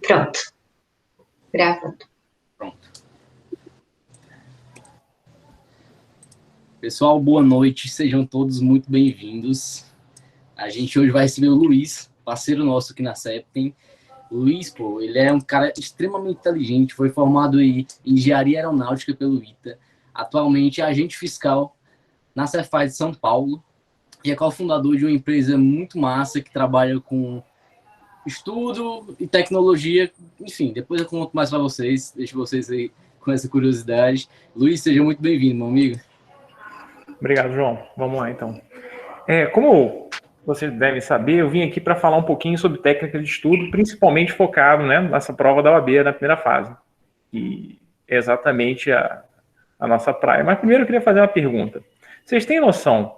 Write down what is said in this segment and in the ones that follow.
Pronto. Gravando. Pronto. Pessoal, boa noite. Sejam todos muito bem-vindos. A gente hoje vai receber o Luiz, parceiro nosso aqui na Septem. O Luiz, pô, ele é um cara extremamente inteligente, foi formado em Engenharia Aeronáutica pelo ITA. Atualmente é agente fiscal na Cefaz de São Paulo e é cofundador de uma empresa muito massa que trabalha com estudo e tecnologia. Enfim, depois eu conto mais para vocês, deixo vocês aí com essa curiosidade. Luiz, seja muito bem-vindo, meu amigo. Obrigado, João. Vamos lá, então. Como vocês devem saber, eu vim aqui para falar um pouquinho sobre técnica de estudo, principalmente focado, né, nessa prova da OAB na primeira fase, que é exatamente a nossa praia. Mas primeiro eu queria fazer uma pergunta. Vocês têm noção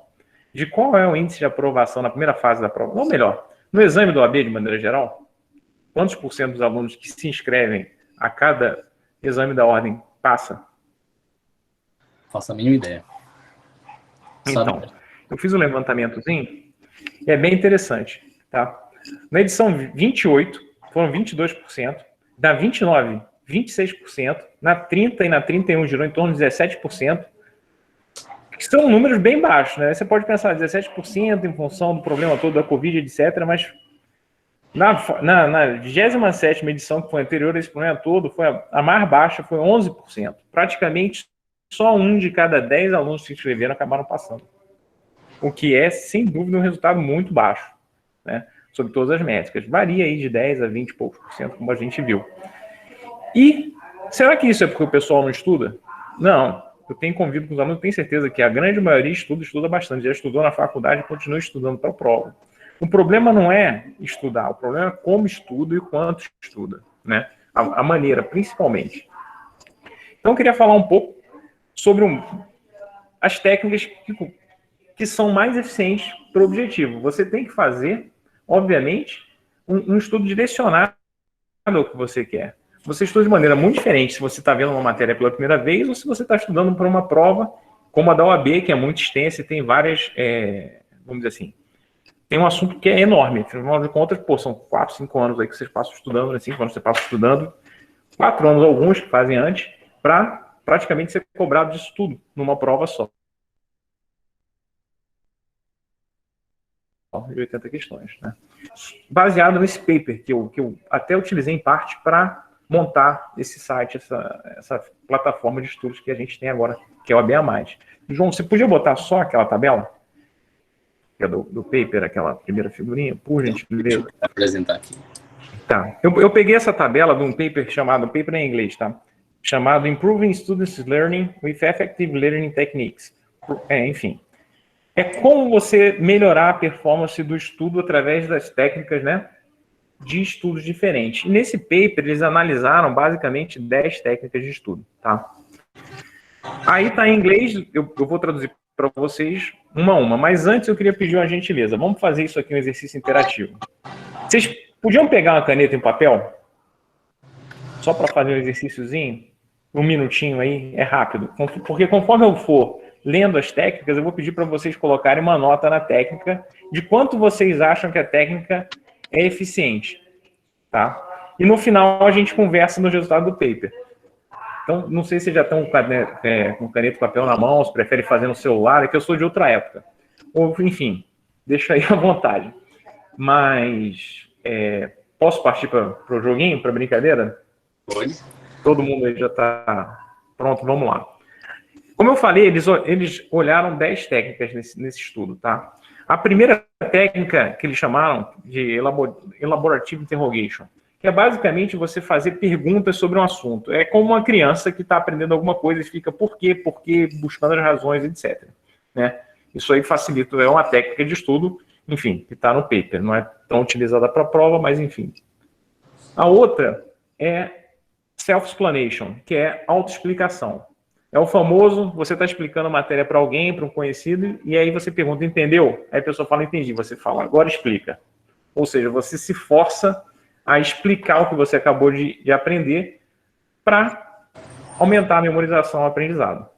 de qual é o índice de aprovação na primeira fase da prova? Ou melhor, no exame do OAB, de maneira geral, quantos por cento dos alunos que se inscrevem a cada exame da ordem passa? Faço a mínima ideia. Então, eu fiz um levantamentozinho e é bem interessante, tá? Na edição 28, foram 22%, na 29, 26%, na 30 e na 31 girou em torno de 17%, que são números bem baixos, né? Você pode pensar 17% em função do problema todo da Covid, etc., mas na 27ª edição, que foi anterior a esse problema todo, foi a mais baixa, foi 11%. Praticamente só 1 de cada 10 alunos que se inscreveram acabaram passando. O que é, sem dúvida, um resultado muito baixo, né? Sobre todas as métricas. Varia aí de 10 a 20 e poucos por cento, como a gente viu. E será que isso é porque o pessoal não estuda? Não. Eu tenho convívio com os alunos, tenho certeza que a grande maioria estuda bastante. Já estudou na faculdade e continua estudando para a prova. O problema não é estudar, o problema é como estuda e quanto estuda, né? A maneira, principalmente. Então, eu queria falar um pouco sobre as técnicas que são mais eficientes para o objetivo. Você tem que fazer, obviamente, um estudo direcionado ao que você quer. Você estuda de maneira muito diferente se você está vendo uma matéria pela primeira vez ou se você está estudando para uma prova como a da OAB, que é muito extensa e tem várias, vamos dizer assim, tem um assunto que é enorme. Afinal de contas, são 4, 5 anos aí que vocês passam estudando, né? 5 anos que você passa estudando, 4 anos alguns que fazem antes, para praticamente ser cobrado disso tudo numa prova só. De 80 questões, né? Baseado nesse paper que eu até utilizei em parte para montar esse site, essa plataforma de estudos que a gente tem agora, que é o ABA+. João, você podia botar só aquela tabela? Que é do paper, aquela primeira figurinha, por gentileza? Deixa eu apresentar aqui. Tá. Eu peguei essa tabela de um paper chamado, paper em inglês, tá? Chamado Improving Students' Learning with Effective Learning Techniques. Enfim. É como você melhorar a performance do estudo através das técnicas, né, de estudos diferentes. E nesse paper, eles analisaram basicamente 10 técnicas de estudo, tá? Aí tá em inglês, eu vou traduzir para vocês uma a uma, mas antes eu queria pedir uma gentileza. Vamos fazer isso aqui, um exercício interativo. Vocês podiam pegar uma caneta e um papel? Só para fazer um exercíciozinho? Um minutinho aí, é rápido. Porque conforme eu for lendo as técnicas, eu vou pedir para vocês colocarem uma nota na técnica de quanto vocês acham que a técnica é eficiente, tá? E no final a gente conversa no resultado do paper. Então, não sei se já estão com caneta e papel na mão, se prefere fazer no celular, é que eu sou de outra época. Ou, enfim, deixa aí à vontade. Mas, posso partir para o joguinho, para a brincadeira? Pode. Todo mundo aí já está pronto, vamos lá. Como eu falei, eles olharam 10 técnicas nesse estudo, tá? A primeira técnica que eles chamaram de Elaborative Interrogation, que é basicamente você fazer perguntas sobre um assunto. É como uma criança que está aprendendo alguma coisa e fica por quê, buscando as razões, etc. Né? Isso aí facilita, é uma técnica de estudo, enfim, que está no paper. Não é tão utilizada para a prova, mas enfim. A outra é Self-Explanation, que é autoexplicação. É o famoso, você está explicando a matéria para alguém, para um conhecido, e aí você pergunta, entendeu? Aí a pessoa fala, entendi. Você fala, agora explica. Ou seja, você se força a explicar o que você acabou de aprender para aumentar a memorização e o aprendizado.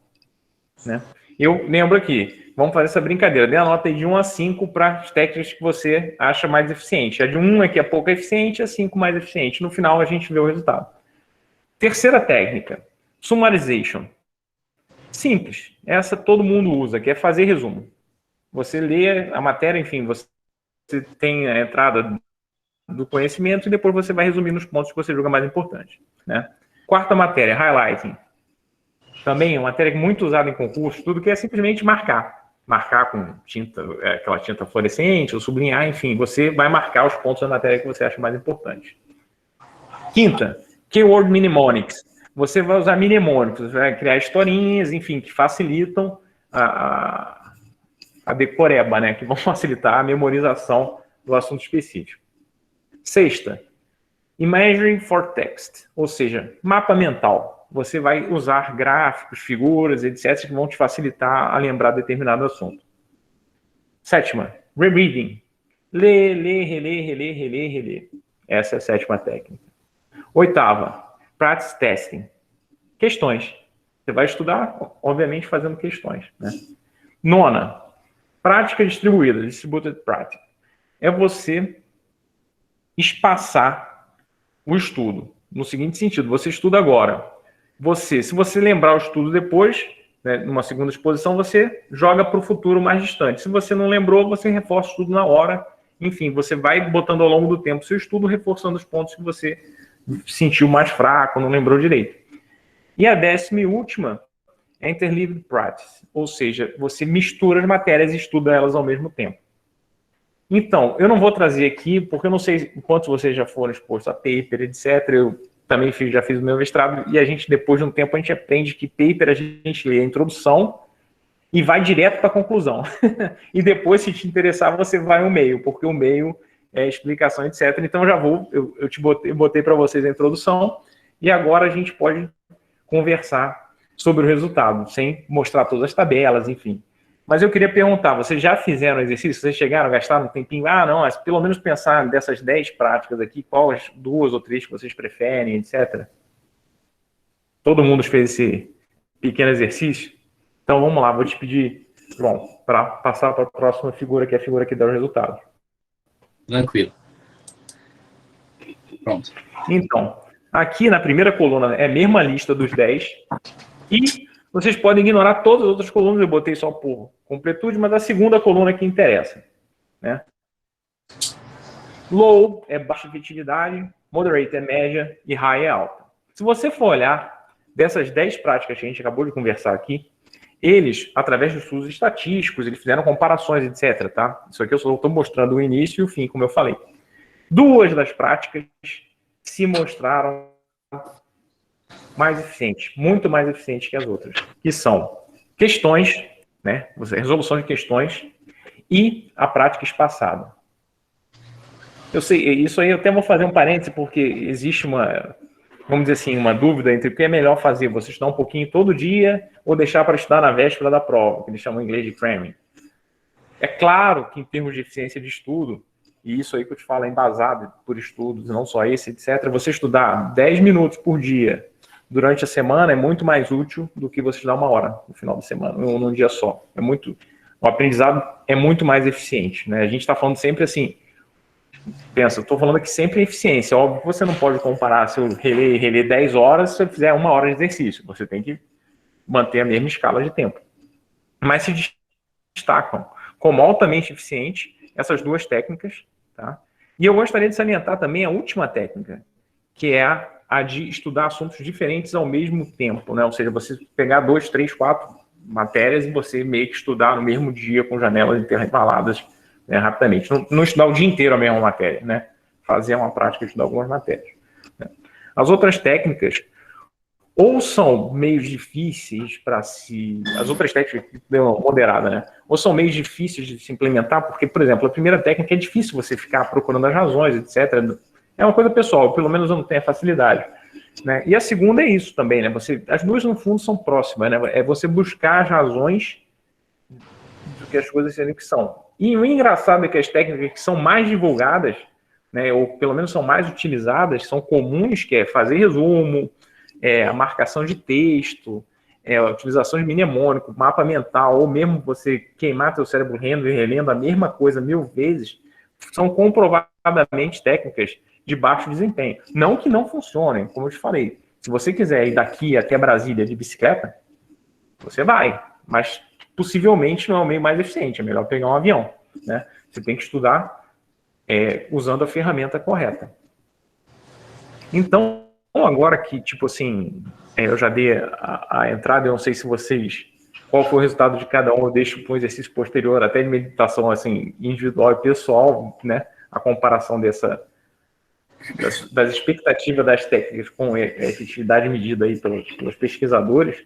Né? Eu lembro aqui, vamos fazer essa brincadeira. Dê a nota de 1 a 5 para as técnicas que você acha mais eficiente. A de 1 é que é pouco eficiente, a 5 mais eficiente. No final, a gente vê o resultado. Terceira técnica, summarization. Simples. Essa todo mundo usa, que é fazer resumo. Você lê a matéria, enfim, você tem a entrada do conhecimento e depois você vai resumir nos pontos que você julga mais importantes, né? Quarta matéria, highlighting. Também uma matéria muito usada em concurso, tudo que é simplesmente marcar. Marcar com tinta, aquela tinta fluorescente, ou sublinhar, enfim, você vai marcar os pontos da matéria que você acha mais importante. Quinta, keyword mnemonics. Você vai usar mnemônicos, você vai criar historinhas, enfim, que facilitam a decoreba, né? Que vão facilitar a memorização do assunto específico. Sexta, imagery for text, ou seja, mapa mental. Você vai usar gráficos, figuras, etc., que vão te facilitar a lembrar determinado assunto. Sétima, rereading. Ler, reler, reler, reler, reler. Essa é a sétima técnica. Oitava, practice testing. Questões. Você vai estudar, obviamente, fazendo questões, né? Nona, prática distribuída, distributed practice. É você espaçar o estudo. No seguinte sentido, você estuda agora. Se você lembrar o estudo depois, né, numa segunda exposição, você joga para o futuro mais distante. Se você não lembrou, você reforça o estudo na hora. Enfim, você vai botando ao longo do tempo seu estudo, reforçando os pontos que você sentiu mais fraco, não lembrou direito. E a 10ª e última é interleaved practice, ou seja, você mistura as matérias e estuda elas ao mesmo tempo. Então, eu não vou trazer aqui, porque eu não sei quantos vocês já foram expostos a paper, etc. Eu também já fiz o meu mestrado, e a gente, depois de um tempo, a gente aprende que paper a gente lê a introdução e vai direto para a conclusão. E depois, se te interessar, você vai ao meio, porque o meio é explicação, etc. Então, eu botei para vocês a introdução, e agora a gente pode conversar sobre o resultado, sem mostrar todas as tabelas, enfim. Mas eu queria perguntar, vocês já fizeram exercício? Vocês chegaram a gastar um tempinho? Ah, não, mas pelo menos pensar dessas 10 práticas aqui, quais 2 ou 3 que vocês preferem, etc. Todo mundo fez esse pequeno exercício? Então, vamos lá, vou te pedir, João, para passar para a próxima figura, que é a figura que dá o resultado. Tranquilo. Pronto. Então, aqui na primeira coluna é a mesma lista dos 10 e vocês podem ignorar todas as outras colunas, eu botei só por completude, mas a segunda coluna que interessa, né? Low é baixa efetividade, moderate é média e high é alta. Se você for olhar dessas 10 práticas que a gente acabou de conversar aqui, eles, através de estudos estatísticos, eles fizeram comparações, etc, tá? Isso aqui eu só estou mostrando o início e o fim, como eu falei. 2 das práticas se mostraram mais eficientes, muito mais eficientes que as outras, que são questões, né, resolução de questões e a prática espaçada. Eu sei, isso aí eu até vou fazer um parêntese, porque existe uma, vamos dizer assim, uma dúvida entre o que é melhor fazer, você estudar um pouquinho todo dia ou deixar para estudar na véspera da prova, que eles chamam em inglês de cramming. É claro que em termos de eficiência de estudo, e isso aí que eu te falo é embasado por estudos, não só esse, etc., você estudar 10 minutos por dia durante a semana é muito mais útil do que você estudar 1 hora no final da semana, ou num dia só. O aprendizado é muito mais eficiente, né? A gente está falando sempre assim, pensa, eu estou falando aqui sempre em eficiência. Óbvio que você não pode comparar se eu reler 10 horas se eu fizer 1 hora de exercício. Você tem que manter a mesma escala de tempo. Mas se destacam como altamente eficiente essas 2 técnicas, tá? E eu gostaria de salientar também a última técnica, que é a de estudar assuntos diferentes ao mesmo tempo, né? Ou seja, você pegar 2, 3, 4 matérias e você meio que estudar no mesmo dia com janelas intervaladas, né, rapidamente. Não estudar o dia inteiro a mesma matéria, né? Fazer uma prática de estudar algumas matérias, né? As outras técnicas ou são meios difíceis para se... As outras técnicas deu uma moderada, né? Ou são meios difíceis de se implementar, porque, por exemplo, a primeira técnica é difícil você ficar procurando as razões, etc. É uma coisa pessoal, pelo menos eu não tenho a facilidade, né? E a segunda é isso também, né? As 2, no fundo, são próximas, né? É você buscar as razões do que as coisas serem o que são. E o engraçado é que as técnicas que são mais divulgadas, né, ou pelo menos são mais utilizadas, são comuns, que é fazer resumo, a marcação de texto, a utilização de mnemônico, mapa mental, ou mesmo você queimar seu cérebro lendo e relendo a mesma coisa 1000 vezes, são comprovadamente técnicas de baixo desempenho. Não que não funcionem, como eu te falei. Se você quiser ir daqui até Brasília de bicicleta, você vai, mas possivelmente não é o meio mais eficiente, é melhor pegar um avião, né? Você tem que estudar usando a ferramenta correta. Então, agora que, tipo assim, eu já dei a entrada, eu não sei se vocês, qual foi o resultado de cada um, eu deixo para um exercício posterior, até de meditação, assim, individual e pessoal, né? A comparação das expectativas das técnicas com a efetividade medida aí pelos pesquisadores.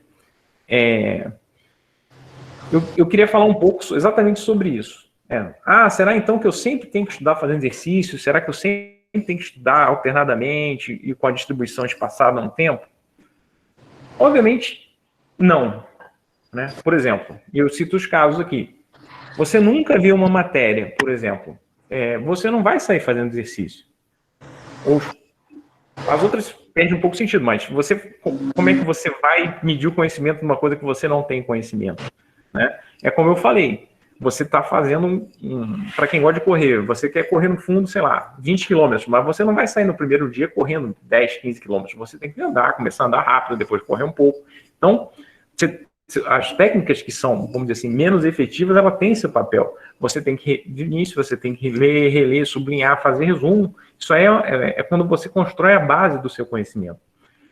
Eu queria falar um pouco exatamente sobre isso. Será então que eu sempre tenho que estudar fazendo exercício? Será que eu sempre tenho que estudar alternadamente e com a distribuição espaçada no tempo? Obviamente, não. Né? Por exemplo, eu cito os casos aqui. Você nunca viu uma matéria, por exemplo, você não vai sair fazendo exercício. Ou as outras perdem um pouco de sentido, mas como é que você vai medir o conhecimento de uma coisa que você não tem conhecimento? Né? É como eu falei, você está fazendo, para quem gosta de correr, você quer correr no fundo, sei lá, 20 quilômetros, mas você não vai sair no primeiro dia correndo 10, 15 quilômetros, você tem que andar, começar a andar rápido, depois correr um pouco. Então, as técnicas que são, vamos dizer assim, menos efetivas, ela tem seu papel. Você tem que, de início, você tem que ler, reler, sublinhar, fazer resumo. Isso é quando você constrói a base do seu conhecimento.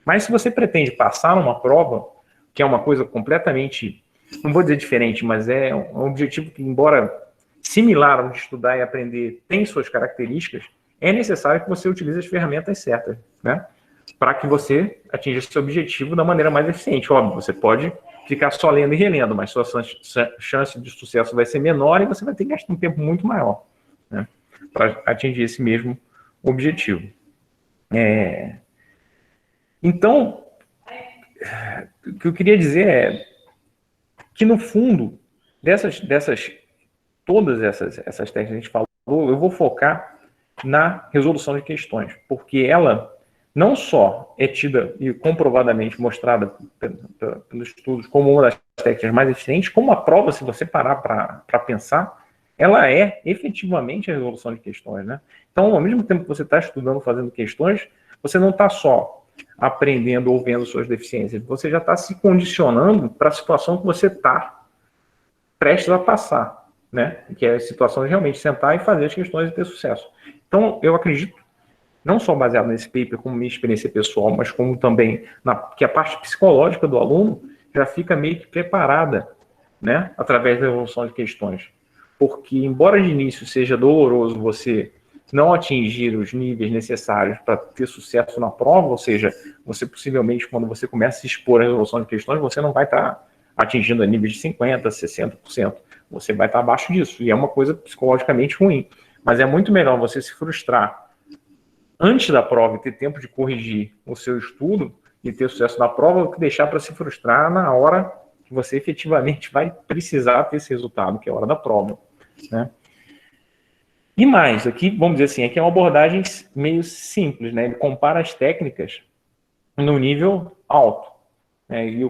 Mas se você pretende passar numa prova, que é uma coisa completamente, não vou dizer diferente, mas é um objetivo que, embora similar ao de estudar e aprender, tem suas características, é necessário que você utilize as ferramentas certas, né? Para que você atinja esse objetivo da maneira mais eficiente. Óbvio, você pode ficar só lendo e relendo, mas sua chance de sucesso vai ser menor e você vai ter que gastar um tempo muito maior, né, para atingir esse mesmo objetivo. Então, o que eu queria dizer é que, no fundo, todas essas técnicas que a gente falou, eu vou focar na resolução de questões, porque ela não só é tida e comprovadamente mostrada pelos estudos como uma das técnicas mais eficientes, como a prova, se você parar para pensar, ela é efetivamente a resolução de questões, né? Então, ao mesmo tempo que você está estudando, fazendo questões, você não está só aprendendo ou vendo suas deficiências, você já está se condicionando para a situação que você está prestes a passar, né? Que é a situação de realmente sentar e fazer as questões e ter sucesso. Então, eu acredito, não só baseado nesse paper, como minha experiência pessoal, mas como também que a parte psicológica do aluno já fica meio que preparada, né, através da resolução de questões. Porque, embora de início seja doloroso você não atingir os níveis necessários para ter sucesso na prova, ou seja, você possivelmente, quando você começa a se expor à resolução de questões, você não vai estar atingindo a níveis de 50%, 60%. Você vai estar abaixo disso, e é uma coisa psicologicamente ruim. Mas é muito melhor você se frustrar antes da prova e ter tempo de corrigir o seu estudo e ter sucesso na prova, do que deixar para se frustrar na hora que você efetivamente vai precisar ter esse resultado, que é a hora da prova, né? E mais, aqui, vamos dizer assim, aqui é uma abordagem meio simples, né? Ele compara as técnicas no nível alto. Né? E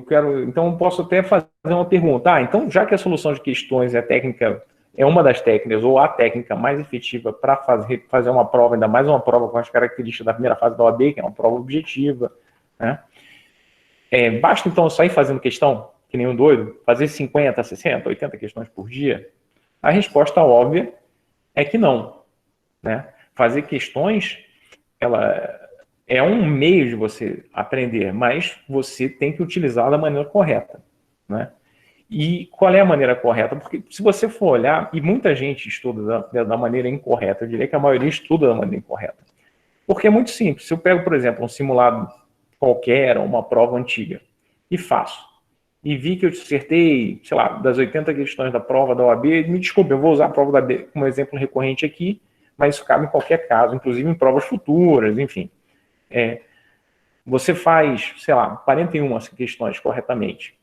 então eu posso até fazer uma pergunta. Então, já que a solução de questões é uma das técnicas, ou a técnica mais efetiva para fazer uma prova, ainda mais uma prova com as características da primeira fase da OAB, que é uma prova objetiva, né? Basta, então, sair fazendo questão, que nem um doido, fazer 50, 60, 80 questões por dia? A resposta óbvia é que não, né? Fazer questões, ela é um meio de você aprender, mas você tem que utilizar da maneira correta, né? E qual é a maneira correta? Porque se você for olhar, e muita gente estuda da maneira incorreta, eu diria que a maioria estuda da maneira incorreta. Porque é muito simples. Se eu pego, por exemplo, um simulado qualquer, uma prova antiga, e faço, e vi que eu acertei, sei lá, das 80 questões da prova da OAB, me desculpe, eu vou usar a prova da OAB como exemplo recorrente aqui, mas isso cabe em qualquer caso, inclusive em provas futuras, enfim. Você faz, sei lá, 41 questões corretamente.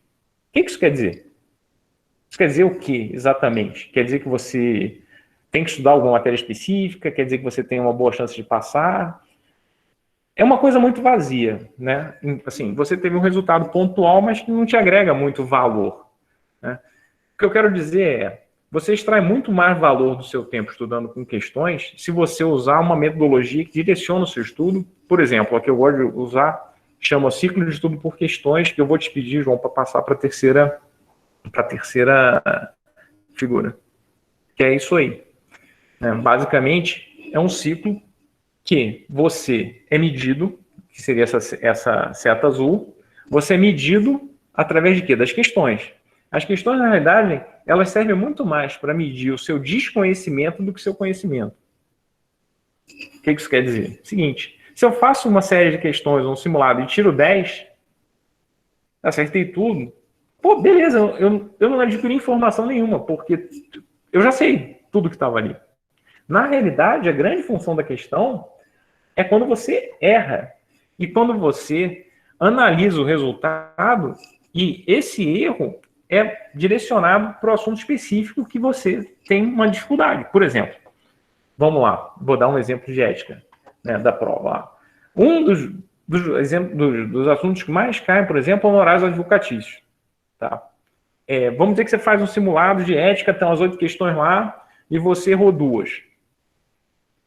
O que isso quer dizer? Isso quer dizer o que exatamente? Quer dizer que você tem que estudar alguma matéria específica? Quer dizer que você tem uma boa chance de passar? é uma coisa muito vazia, né? Assim, você teve um resultado pontual, mas que não te agrega muito valor, né? O que eu quero dizer é, você extrai muito mais valor do seu tempo estudando com questões se você usar uma metodologia que direciona o seu estudo. Por exemplo, a que eu gosto de usar chama ciclo de estudo por questões, que eu vou te pedir, João, para passar para a terceira figura. Que é isso aí. Basicamente, é um ciclo que você é medido, que seria essa seta azul, você é medido através de quê? Das questões. As questões, na realidade, elas servem muito mais para medir o seu desconhecimento do que o seu conhecimento. O que isso quer dizer? Seguinte, se eu faço uma série de questões, um simulado, e tiro 10, acertei tudo, pô, beleza, eu não adquiri informação nenhuma, porque eu já sei tudo que estava ali. Na realidade, a grande função da questão é quando você erra. E quando você analisa o resultado, e esse erro é direcionado para o assunto específico que você tem uma dificuldade. Por exemplo, vamos lá, vou dar um exemplo de ética, né, da prova. Um dos assuntos que mais caem, por exemplo, é honorários advocatícios. Tá? Vamos dizer que você faz um simulado de ética, tem umas 8 questões lá, e você errou 2.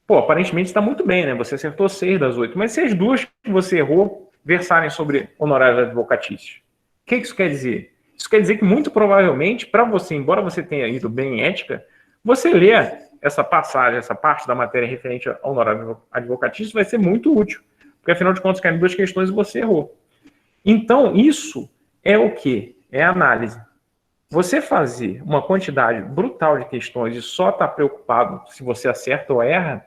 Pô, aparentemente está muito bem, né? Você acertou 6 das 8. Mas se as 2 que você errou versarem sobre honorários advocatícios, o que isso quer dizer? Isso quer dizer que, muito provavelmente, para você, embora você tenha ido bem em ética, você ler essa passagem, essa parte da matéria referente a honorários advocatícios vai ser muito útil. Porque, afinal de contas, caem 2 questões e você errou. Então, isso é o quê? É a análise. Você fazer uma quantidade brutal de questões e só estar preocupado se você acerta ou erra,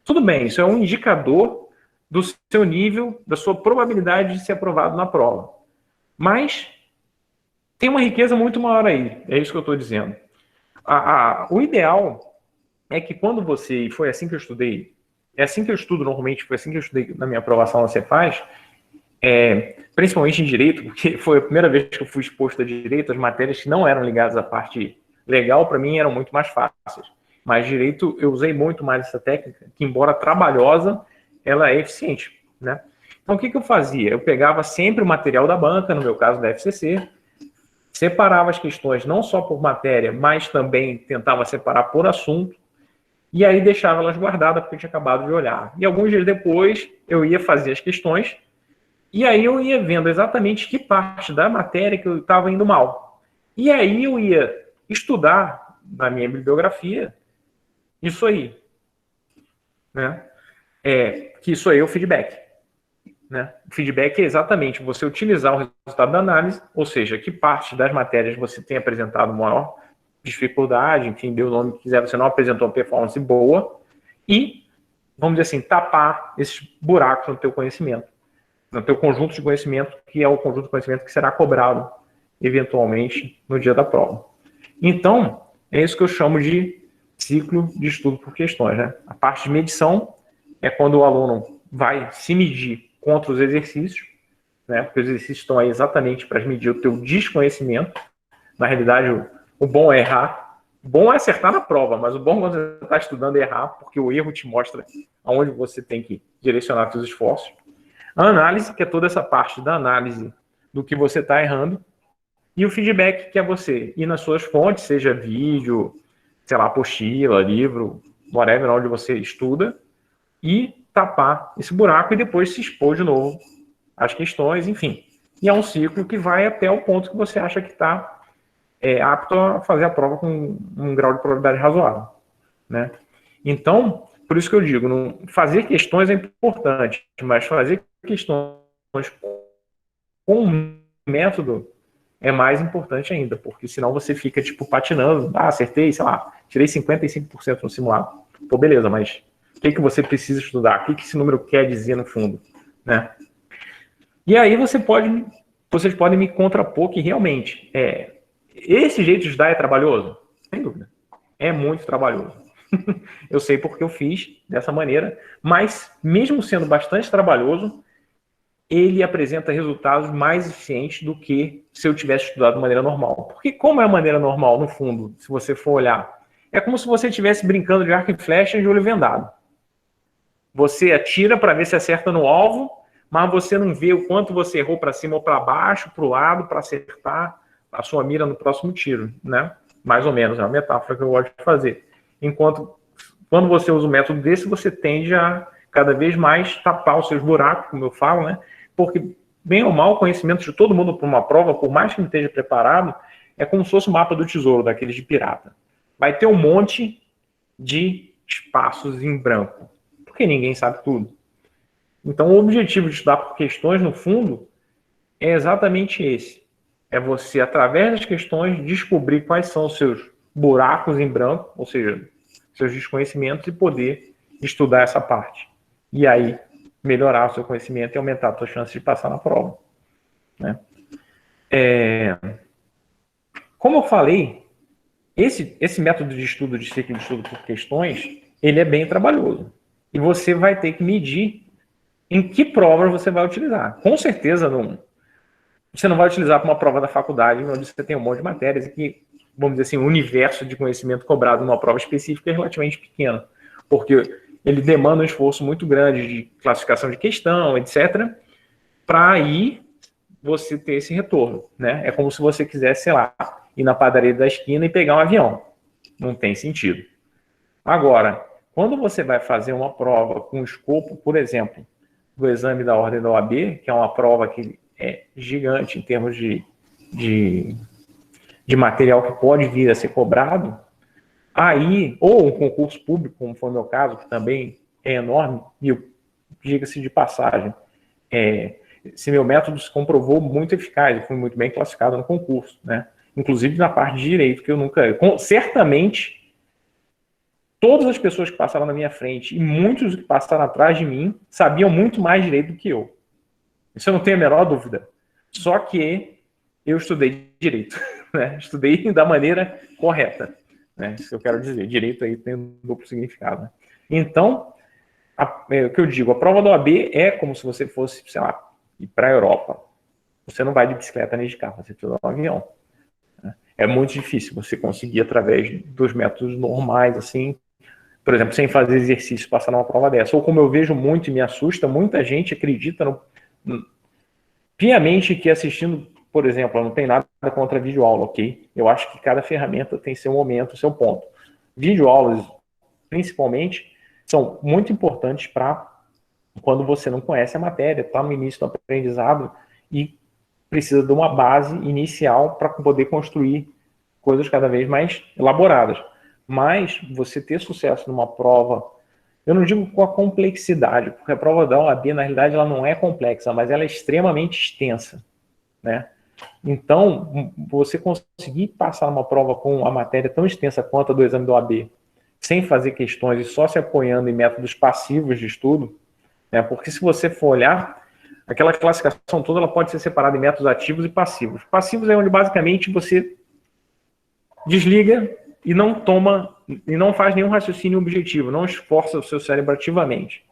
tudo bem, isso é um indicador do seu nível, da sua probabilidade de ser aprovado na prova. Mas tem uma riqueza muito maior aí, é isso que eu estou dizendo. O ideal é que quando você, e foi assim que eu estudei, é assim que eu estudo normalmente, foi assim que eu estudei na minha aprovação na Cefaz, principalmente em Direito, porque foi a primeira vez que eu fui exposto a Direito, as matérias que não eram ligadas à parte legal, para mim, eram muito mais fáceis. Mas Direito, eu usei muito mais essa técnica, que embora trabalhosa, ela é eficiente, né? Então, o que eu fazia? Eu pegava sempre o material da banca, no meu caso da FCC, separava as questões não só por matéria, mas também tentava separar por assunto, e aí deixava elas guardadas, porque eu tinha acabado de olhar. E alguns dias depois, eu ia fazer as questões, e aí eu ia vendo exatamente que parte da matéria que eu estava indo mal. E aí eu ia estudar na minha bibliografia isso aí, né? Que isso aí é o feedback, né? O feedback é exatamente você utilizar o resultado da análise, ou seja, que parte das matérias você tem apresentado maior dificuldade, enfim, deu o nome que quiser, você não apresentou uma performance boa, e, vamos dizer assim, tapar esses buracos no teu conhecimento, no teu conjunto de conhecimento, que é o conjunto de conhecimento que será cobrado, eventualmente, no dia da prova. Então, é isso que eu chamo de ciclo de estudo por questões, né? A parte de medição é quando o aluno vai se medir contra os exercícios, né? Porque os exercícios estão aí exatamente para medir o teu desconhecimento. Na realidade, o bom é errar. O bom é acertar na prova, mas o bom quando você está estudando é errar, porque o erro te mostra aonde você tem que direcionar seus esforços. A análise, que é toda essa parte da análise do que você está errando. E o feedback, que é você ir nas suas fontes, seja vídeo, sei lá, apostila, livro, whatever, onde você estuda, e tapar esse buraco e depois se expor de novo às questões, enfim. E é um ciclo que vai até o ponto que você acha que está apto a fazer a prova com um grau de probabilidade razoável, né? Então, por isso que eu digo, fazer questões é importante, mas fazer questões com método é mais importante ainda, porque senão você fica, tipo, patinando. Acertei, sei lá, tirei 55% no simulado. Pô, beleza, mas o que você precisa estudar? O que esse número quer dizer no fundo, né? E aí vocês podem me contrapor que realmente, esse jeito de estudar é trabalhoso? Sem dúvida. É muito trabalhoso. Eu sei porque eu fiz dessa maneira, mas mesmo sendo bastante trabalhoso, ele apresenta resultados mais eficientes do que se eu tivesse estudado de maneira normal. Porque como é a maneira normal, no fundo, se você for olhar, é como se você estivesse brincando de arco e flecha de olho vendado. Você atira para ver se acerta no alvo, mas você não vê o quanto você errou para cima ou para baixo, para o lado, para acertar a sua mira no próximo tiro, né? Mais ou menos, é uma metáfora que eu gosto de fazer. Enquanto, quando você usa um método desse, você tende a cada vez mais tapar os seus buracos, como eu falo, né? Porque, bem ou mal, o conhecimento de todo mundo para uma prova, por mais que não esteja preparado, é como se fosse o mapa do tesouro, daqueles de pirata. Vai ter um monte de espaços em branco, porque ninguém sabe tudo. Então, o objetivo de estudar por questões, no fundo, é exatamente esse. É você, através das questões, descobrir quais são os seus buracos em branco, ou seja, seus desconhecimentos, e poder estudar essa parte. E aí, melhorar o seu conhecimento e aumentar a sua chance de passar na prova, né? Como eu falei, esse método de estudo, de ciclo de estudo por questões, ele é bem trabalhoso. E você vai ter que medir em que prova você vai utilizar. Com certeza, você não vai utilizar para uma prova da faculdade, onde você tem um monte de matérias e que, vamos dizer assim, o universo de conhecimento cobrado numa prova específica é relativamente pequeno, porque ele demanda um esforço muito grande de classificação de questão, etc., para aí você ter esse retorno, né? É como se você quisesse, sei lá, ir na padaria da esquina e pegar um avião. Não tem sentido. Agora, quando você vai fazer uma prova com escopo, por exemplo, do exame da ordem da OAB, que é uma prova que é gigante em termos de material que pode vir a ser cobrado, aí, ou um concurso público, como foi o meu caso, que também é enorme, e diga-se de passagem, esse meu método se comprovou muito eficaz, eu fui muito bem classificado no concurso, né? Inclusive na parte de direito, que eu nunca... Certamente, todas as pessoas que passaram na minha frente e muitos que passaram atrás de mim sabiam muito mais direito do que eu. Isso eu não tenho a menor dúvida. Só que eu estudei direito, né? Estudei da maneira correta, né? Isso que eu quero dizer. Direito aí tem um duplo significado, né? Então, o que eu digo, a prova da OAB é como se você fosse, sei lá, ir para a Europa. Você não vai de bicicleta nem de carro, você precisa de um avião. Né? É muito difícil você conseguir, através dos métodos normais, assim, por exemplo, sem fazer exercício, passar numa prova dessa. Ou como eu vejo muito e me assusta, muita gente acredita piamente que assistindo, por exemplo, eu não tem nada contra videoaula, ok? Eu acho que cada ferramenta tem seu momento, seu ponto. Videoaulas, principalmente, são muito importantes para quando você não conhece a matéria, está no início do aprendizado e precisa de uma base inicial para poder construir coisas cada vez mais elaboradas. Mas você ter sucesso numa prova, eu não digo com a complexidade, porque a prova da OAB, na realidade, ela não é complexa, mas ela é extremamente extensa, né? Então, você conseguir passar uma prova com uma matéria tão extensa quanto a do exame da OAB, sem fazer questões e só se apoiando em métodos passivos de estudo, né? Porque se você for olhar, aquela classificação toda ela pode ser separada em métodos ativos e passivos. Passivos é onde basicamente você desliga e não faz nenhum raciocínio objetivo, não esforça o seu cérebro ativamente.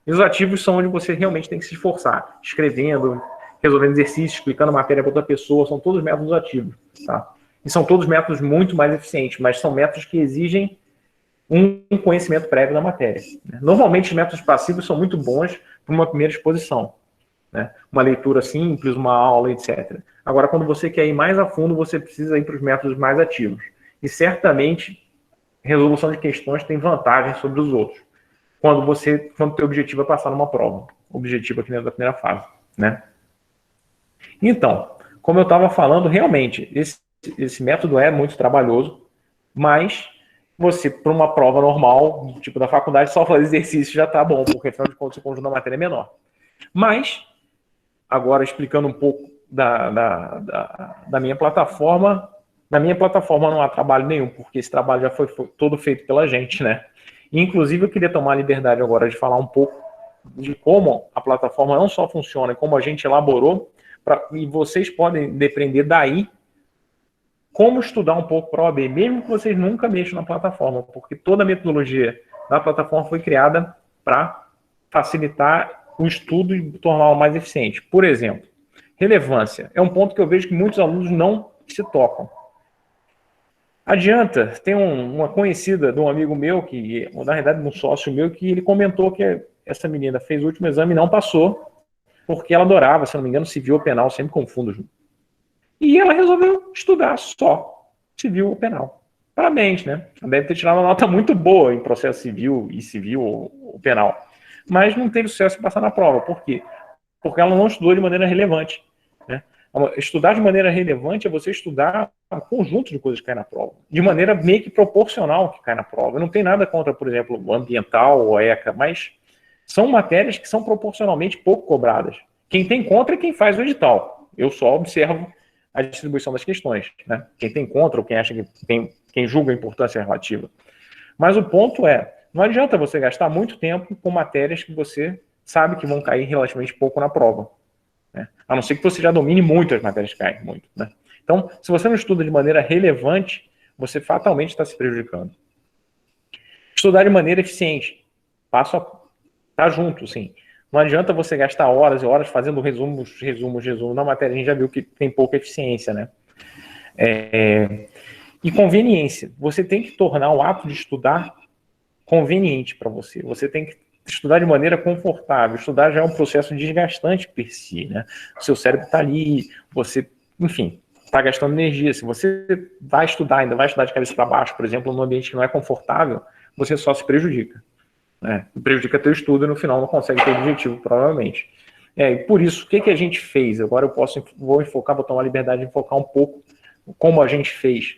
E os ativos são onde você realmente tem que se esforçar, escrevendo, resolvendo exercícios, explicando matéria para outra pessoa, são todos métodos ativos, tá? E são todos métodos muito mais eficientes, mas são métodos que exigem um conhecimento prévio da matéria. Normalmente os métodos passivos são muito bons para uma primeira exposição, né? Uma leitura simples, uma aula, etc. Agora, quando você quer ir mais a fundo, você precisa ir para os métodos mais ativos. E certamente, resolução de questões tem vantagem sobre os outros. Quando o teu objetivo é passar numa prova. Objetivo aqui dentro da primeira fase, né? Então, como eu estava falando, realmente, esse método é muito trabalhoso, mas você, para uma prova normal, tipo da faculdade, só fazer exercício já está bom, porque afinal de contas o conjunto da matéria é menor. Mas, agora explicando um pouco da minha plataforma, na minha plataforma não há trabalho nenhum, porque esse trabalho já foi todo feito pela gente, né? E, inclusive, eu queria tomar a liberdade agora de falar um pouco de como a plataforma não só funciona, como a gente elaborou, e vocês podem depender daí como estudar um pouco para a OAB, mesmo que vocês nunca mexam na plataforma, porque toda a metodologia da plataforma foi criada para facilitar o estudo e torná-lo mais eficiente. Por exemplo, relevância. É um ponto que eu vejo que muitos alunos não se tocam. Adianta, tem uma conhecida de um amigo meu, que na verdade um sócio meu, que ele comentou que essa menina fez o último exame e não passou, porque ela adorava, se não me engano, civil ou penal, sempre confundo junto. E ela resolveu estudar só civil ou penal. Parabéns, né? Ela deve ter tirado uma nota muito boa em processo civil e civil ou penal. Mas não teve sucesso em passar na prova. Por quê? Porque ela não estudou de maneira relevante. Né? Estudar de maneira relevante é você estudar um conjunto de coisas que cai na prova. De maneira meio que proporcional que cai na prova. Não tem nada contra, por exemplo, o ambiental ou ECA, mas são matérias que são proporcionalmente pouco cobradas. Quem tem contra é quem faz o edital. Eu só observo a distribuição das questões, né? Quem tem contra ou quem acha que quem julga a importância relativa. Mas o ponto é, não adianta você gastar muito tempo com matérias que você sabe que vão cair relativamente pouco na prova, né? A não ser que você já domine muito as matérias que caem muito, né? Então, se você não estuda de maneira relevante, você fatalmente está se prejudicando. Estudar de maneira eficiente, tá junto, sim. Não adianta você gastar horas e horas fazendo resumos na matéria. A gente já viu que tem pouca eficiência, né? E conveniência. Você tem que tornar o ato de estudar conveniente para você. Você tem que estudar de maneira confortável. Estudar já é um processo desgastante per si, né? O seu cérebro está ali, você, enfim, está gastando energia. Se você vai estudar, ainda vai estudar de cabeça para baixo, por exemplo, num ambiente que não é confortável, você só se prejudica. Prejudica teu estudo e no final não consegue ter objetivo, provavelmente. E por isso, o que a gente fez? Agora vou enfocar, vou tomar a liberdade de enfocar um pouco como a gente fez.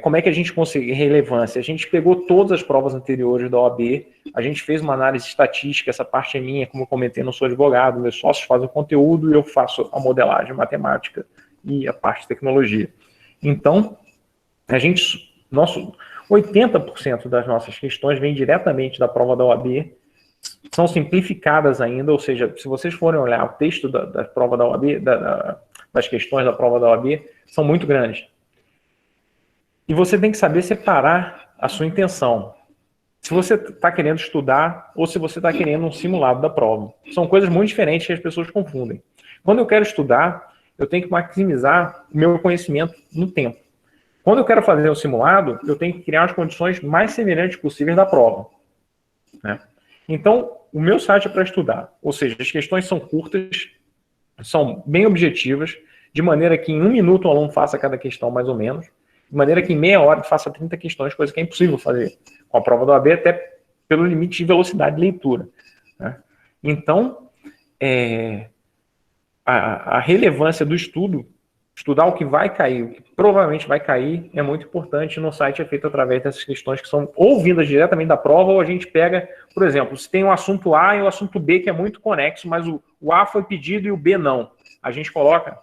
Como é que a gente conseguiu relevância? A gente pegou todas as provas anteriores da OAB, a gente fez uma análise estatística, essa parte é minha, como eu comentei, não sou advogado, meus sócios fazem o conteúdo e eu faço a modelagem matemática e a parte de tecnologia. Então, 80% das nossas questões vêm diretamente da prova da OAB, são simplificadas ainda, ou seja, se vocês forem olhar o texto da prova da OAB, das questões da prova da OAB, são muito grandes. E você tem que saber separar a sua intenção. Se você está querendo estudar ou se você está querendo um simulado da prova. São coisas muito diferentes que as pessoas confundem. Quando eu quero estudar, eu tenho que maximizar o meu conhecimento no tempo. Quando eu quero fazer um simulado, eu tenho que criar as condições mais semelhantes possíveis da prova, né? Então, o meu site é para estudar. Ou seja, as questões são curtas, são bem objetivas, de maneira que em 1 minuto o aluno faça cada questão mais ou menos, de maneira que em meia hora ele faça 30 questões, coisa que é impossível fazer com a prova da OAB, até pelo limite de velocidade de leitura, né? Então, a relevância do estudo, estudar o que vai cair, o que provavelmente vai cair, é muito importante. No site é feito através dessas questões que são ou vindas diretamente da prova, ou a gente pega, por exemplo, se tem o assunto A e o assunto B que é muito conexo, mas o A foi pedido e o B não. A gente coloca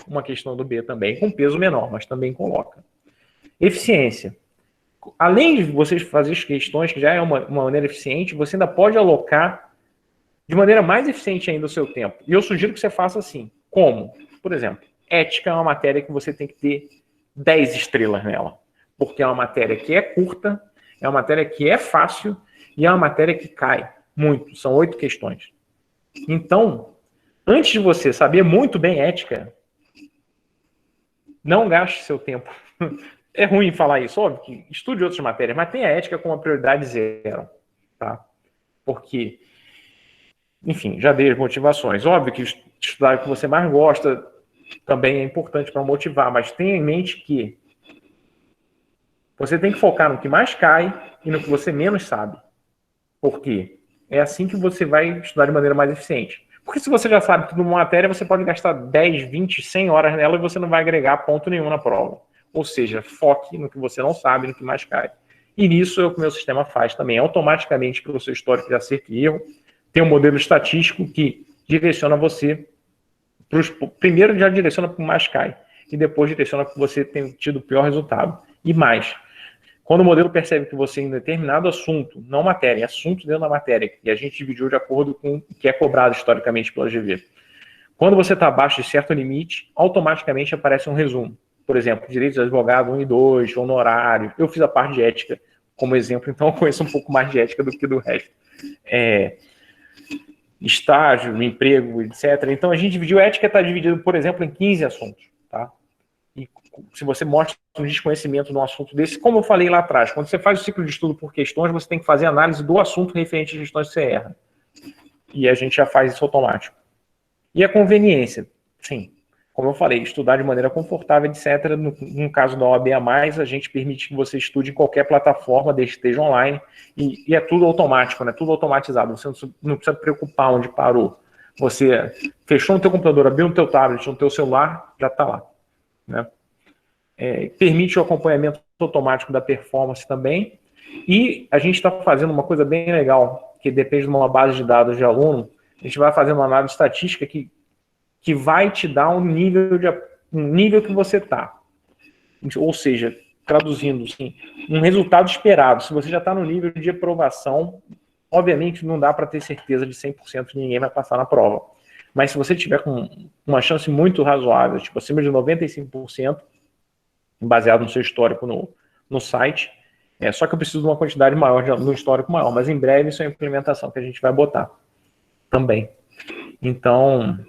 uma questão do B também, com peso menor, mas também coloca. Eficiência. Além de vocês fazer as questões, que já é uma maneira eficiente, você ainda pode alocar de maneira mais eficiente ainda o seu tempo. E eu sugiro que você faça assim. Como? Por exemplo, ética é uma matéria que você tem que ter 10 estrelas nela. Porque é uma matéria que é curta, é uma matéria que é fácil e é uma matéria que cai muito. São 8 questões. Então, antes de você saber muito bem ética, não gaste seu tempo. É ruim falar isso, óbvio que estude outras matérias, mas tenha a ética como uma prioridade 0. Tá? Porque, enfim, já dei as motivações. Óbvio que estudar o que você mais gosta também é importante para motivar, mas tenha em mente que você tem que focar no que mais cai e no que você menos sabe. Por quê? É assim que você vai estudar de maneira mais eficiente. Porque se você já sabe que numa matéria você pode gastar 10, 20, 100 horas nela e você não vai agregar ponto nenhum na prova. Ou seja, foque no que você não sabe, no que mais cai. E isso é o que o meu sistema faz também. Automaticamente, pelo seu histórico de acerto e erro, tem um modelo estatístico que direciona você primeiro já direciona para o mais cai, e depois direciona para que você tenha tido o pior resultado. E mais, quando o modelo percebe que você em determinado assunto, não matéria, assunto dentro da matéria, e a gente dividiu de acordo com o que é cobrado historicamente pela GV, quando você está abaixo de certo limite, automaticamente aparece um resumo. Por exemplo, direitos de advogado 1 e 2, honorário. Eu fiz a parte de ética como exemplo, então eu conheço um pouco mais de ética do que do resto. Estágio, emprego, etc. Então a gente dividiu, a ética está dividida, por exemplo, em 15 assuntos, tá? E se você mostra um desconhecimento num assunto desse, como eu falei lá atrás, quando você faz o ciclo de estudo por questões, você tem que fazer análise do assunto referente às questões que você erra. E a gente já faz isso automático. E a conveniência, sim. Como eu falei, estudar de maneira confortável, etc. No caso da OAB a gente permite que você estude em qualquer plataforma, desde que esteja online, e é tudo automático, né? Tudo automatizado. Você não precisa preocupar onde parou. Você fechou no teu computador, abriu no teu tablet, no teu celular, já está lá. Né? Permite o acompanhamento automático da performance também. E a gente está fazendo uma coisa bem legal, que depende de uma base de dados de aluno. A gente vai fazendo uma análise estatística que vai te dar um nível que você está. Ou seja, traduzindo assim, um resultado esperado. Se você já está no nível de aprovação, obviamente não dá para ter certeza de 100% que ninguém vai passar na prova. Mas se você tiver com uma chance muito razoável, tipo acima de 95%, baseado no seu histórico no site, só que eu preciso de uma quantidade maior, no histórico maior, mas em breve isso é a implementação que a gente vai botar também. Então,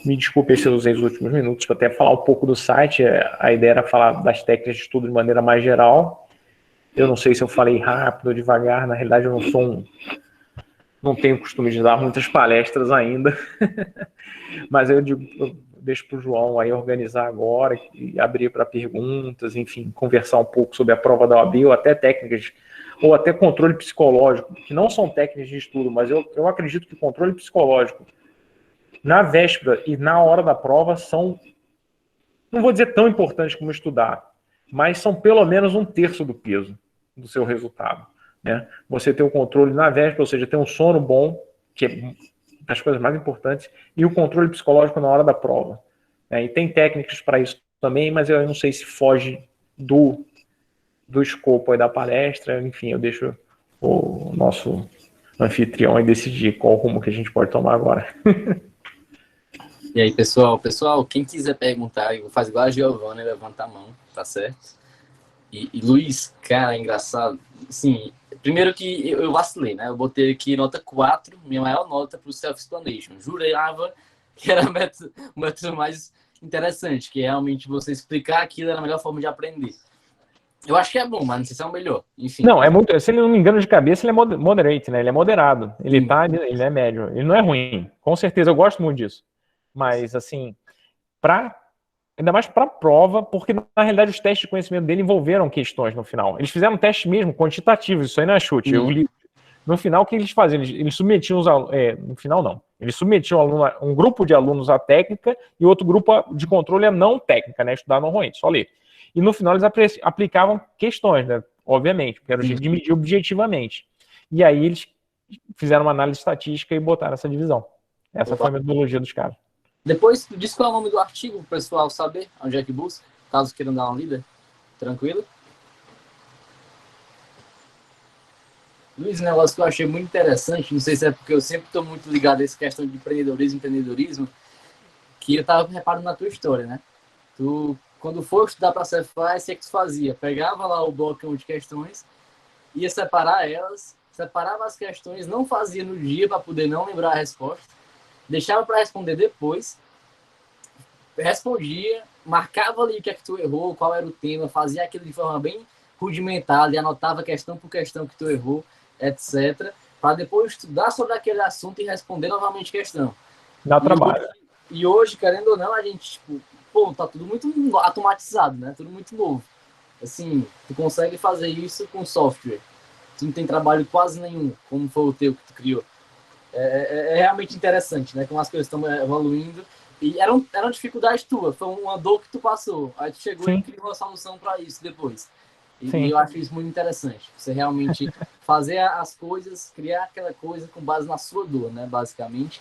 me desculpe se eu usei os últimos minutos para até falar um pouco do site. A ideia era falar das técnicas de estudo de maneira mais geral. Eu não sei se eu falei rápido ou devagar, na realidade eu não tenho costume de dar muitas palestras ainda, mas eu deixo para o João aí organizar agora e abrir para perguntas, enfim, conversar um pouco sobre a prova da OAB ou até técnicas, ou até controle psicológico, que não são técnicas de estudo, mas eu acredito que controle psicológico na véspera e na hora da prova são, não vou dizer tão importantes como estudar, mas são pelo menos 1/3 do peso do seu resultado. Né? Você ter o controle na véspera, ou seja, ter um sono bom, que é das coisas mais importantes, e o controle psicológico na hora da prova. E tem técnicas para isso também, mas eu não sei se foge do escopo aí da palestra. Enfim, eu deixo o nosso anfitrião aí decidir qual rumo que a gente pode tomar agora. E aí, pessoal, quem quiser perguntar, faz igual a Giovana, levanta a mão, tá certo? E Luiz, cara, é engraçado. Assim, primeiro que eu vacilei, né? Eu botei aqui nota 4, minha maior nota para o Self-Explanation. Jurava que era o método mais interessante, que realmente você explicar aquilo era a melhor forma de aprender. Eu acho que é bom, mas não sei se é o melhor. Enfim. Não, se ele não me engano de cabeça, ele é moderate, né? Ele é moderado. Ele é médio. Ele não é ruim. Com certeza, eu gosto muito disso. Mas, assim, ainda mais para prova, porque na realidade os testes de conhecimento dele envolveram questões no final. Eles fizeram testes mesmo quantitativos, isso aí não é chute. Eu li. No final, o que eles faziam? Eles submetiam os alunos. No final, não. Eles submetiam um grupo de alunos à técnica e outro grupo de controle à não técnica, né? Estudar normalmente, só ler. E no final eles aplicavam questões, né? Obviamente, porque era o jeito de medir objetivamente. E aí eles fizeram uma análise estatística e botaram essa divisão. Essa foi a metodologia dos caras. Depois, diz qual é o nome do artigo, para o pessoal saber onde é que busca, caso queiram dar uma lida. Tranquilo? Luiz, um negócio que eu achei muito interessante, não sei se é porque eu sempre estou muito ligado a essa questão de empreendedorismo, que eu estava reparando na tua história, né? Tu, quando for estudar para a Cefaz, o que tu fazia? Pegava lá o bloco de questões, ia separar elas, separava as questões, não fazia no dia para poder não lembrar a resposta, deixava para responder depois, respondia, marcava ali o que é que tu errou, qual era o tema, fazia aquilo de forma bem rudimentar, e anotava questão por questão que tu errou, etc., para depois estudar sobre aquele assunto e responder novamente a questão. Dá trabalho. E hoje, querendo ou não, a gente, tipo, tá tudo muito automatizado, né? Tudo muito novo. Assim, tu consegue fazer isso com software. Tu não tem trabalho quase nenhum, como foi o teu que tu criou. É realmente interessante, né? Como as coisas estão evoluindo. E era uma dificuldade tua, foi uma dor que tu passou. Aí tu chegou e criou uma solução para isso depois. E eu acho isso muito interessante. Você realmente fazer as coisas, criar aquela coisa com base na sua dor, né? Basicamente.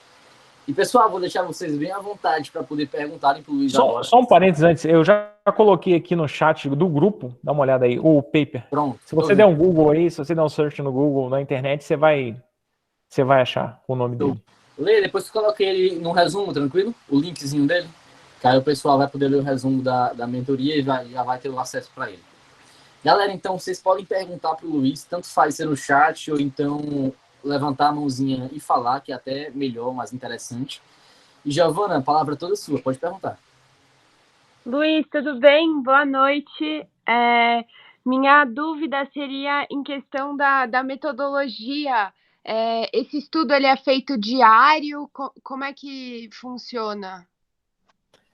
E, pessoal, vou deixar vocês bem à vontade para poder perguntarem para o Luiz agora. Só um parênteses antes, eu já coloquei aqui no chat do grupo, dá uma olhada aí, o paper. Pronto. Se você der um Google aí, se você der um search no Google, na internet, você vai achar o nome dele. Lê, depois tu coloca ele no resumo, tranquilo? O linkzinho dele. Que aí o pessoal vai poder ler o resumo da mentoria e já vai ter o acesso para ele. Galera, então, vocês podem perguntar para o Luiz, tanto faz ser no chat ou então levantar a mãozinha e falar, que é até melhor, mais interessante. E, Giovana, a palavra é toda sua, pode perguntar. Luiz, tudo bem? Boa noite. Minha dúvida seria em questão da metodologia Esse estudo ele é feito diário? Como é que funciona?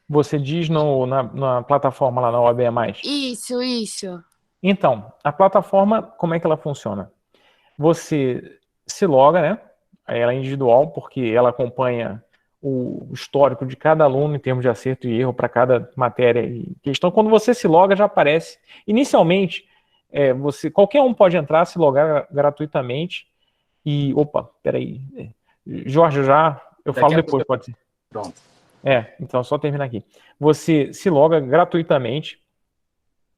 Você diz na plataforma lá na OAB+. Isso. Então, a plataforma, como é que ela funciona? Você se loga, né? Ela é individual, porque ela acompanha o histórico de cada aluno em termos de acerto e erro para cada matéria e questão. Quando você se loga, já aparece. Inicialmente, qualquer um pode entrar, se logar gratuitamente. E, opa, peraí. Jorge, eu falo depois, pode ser. Pronto. Então, só terminar aqui. Você se loga gratuitamente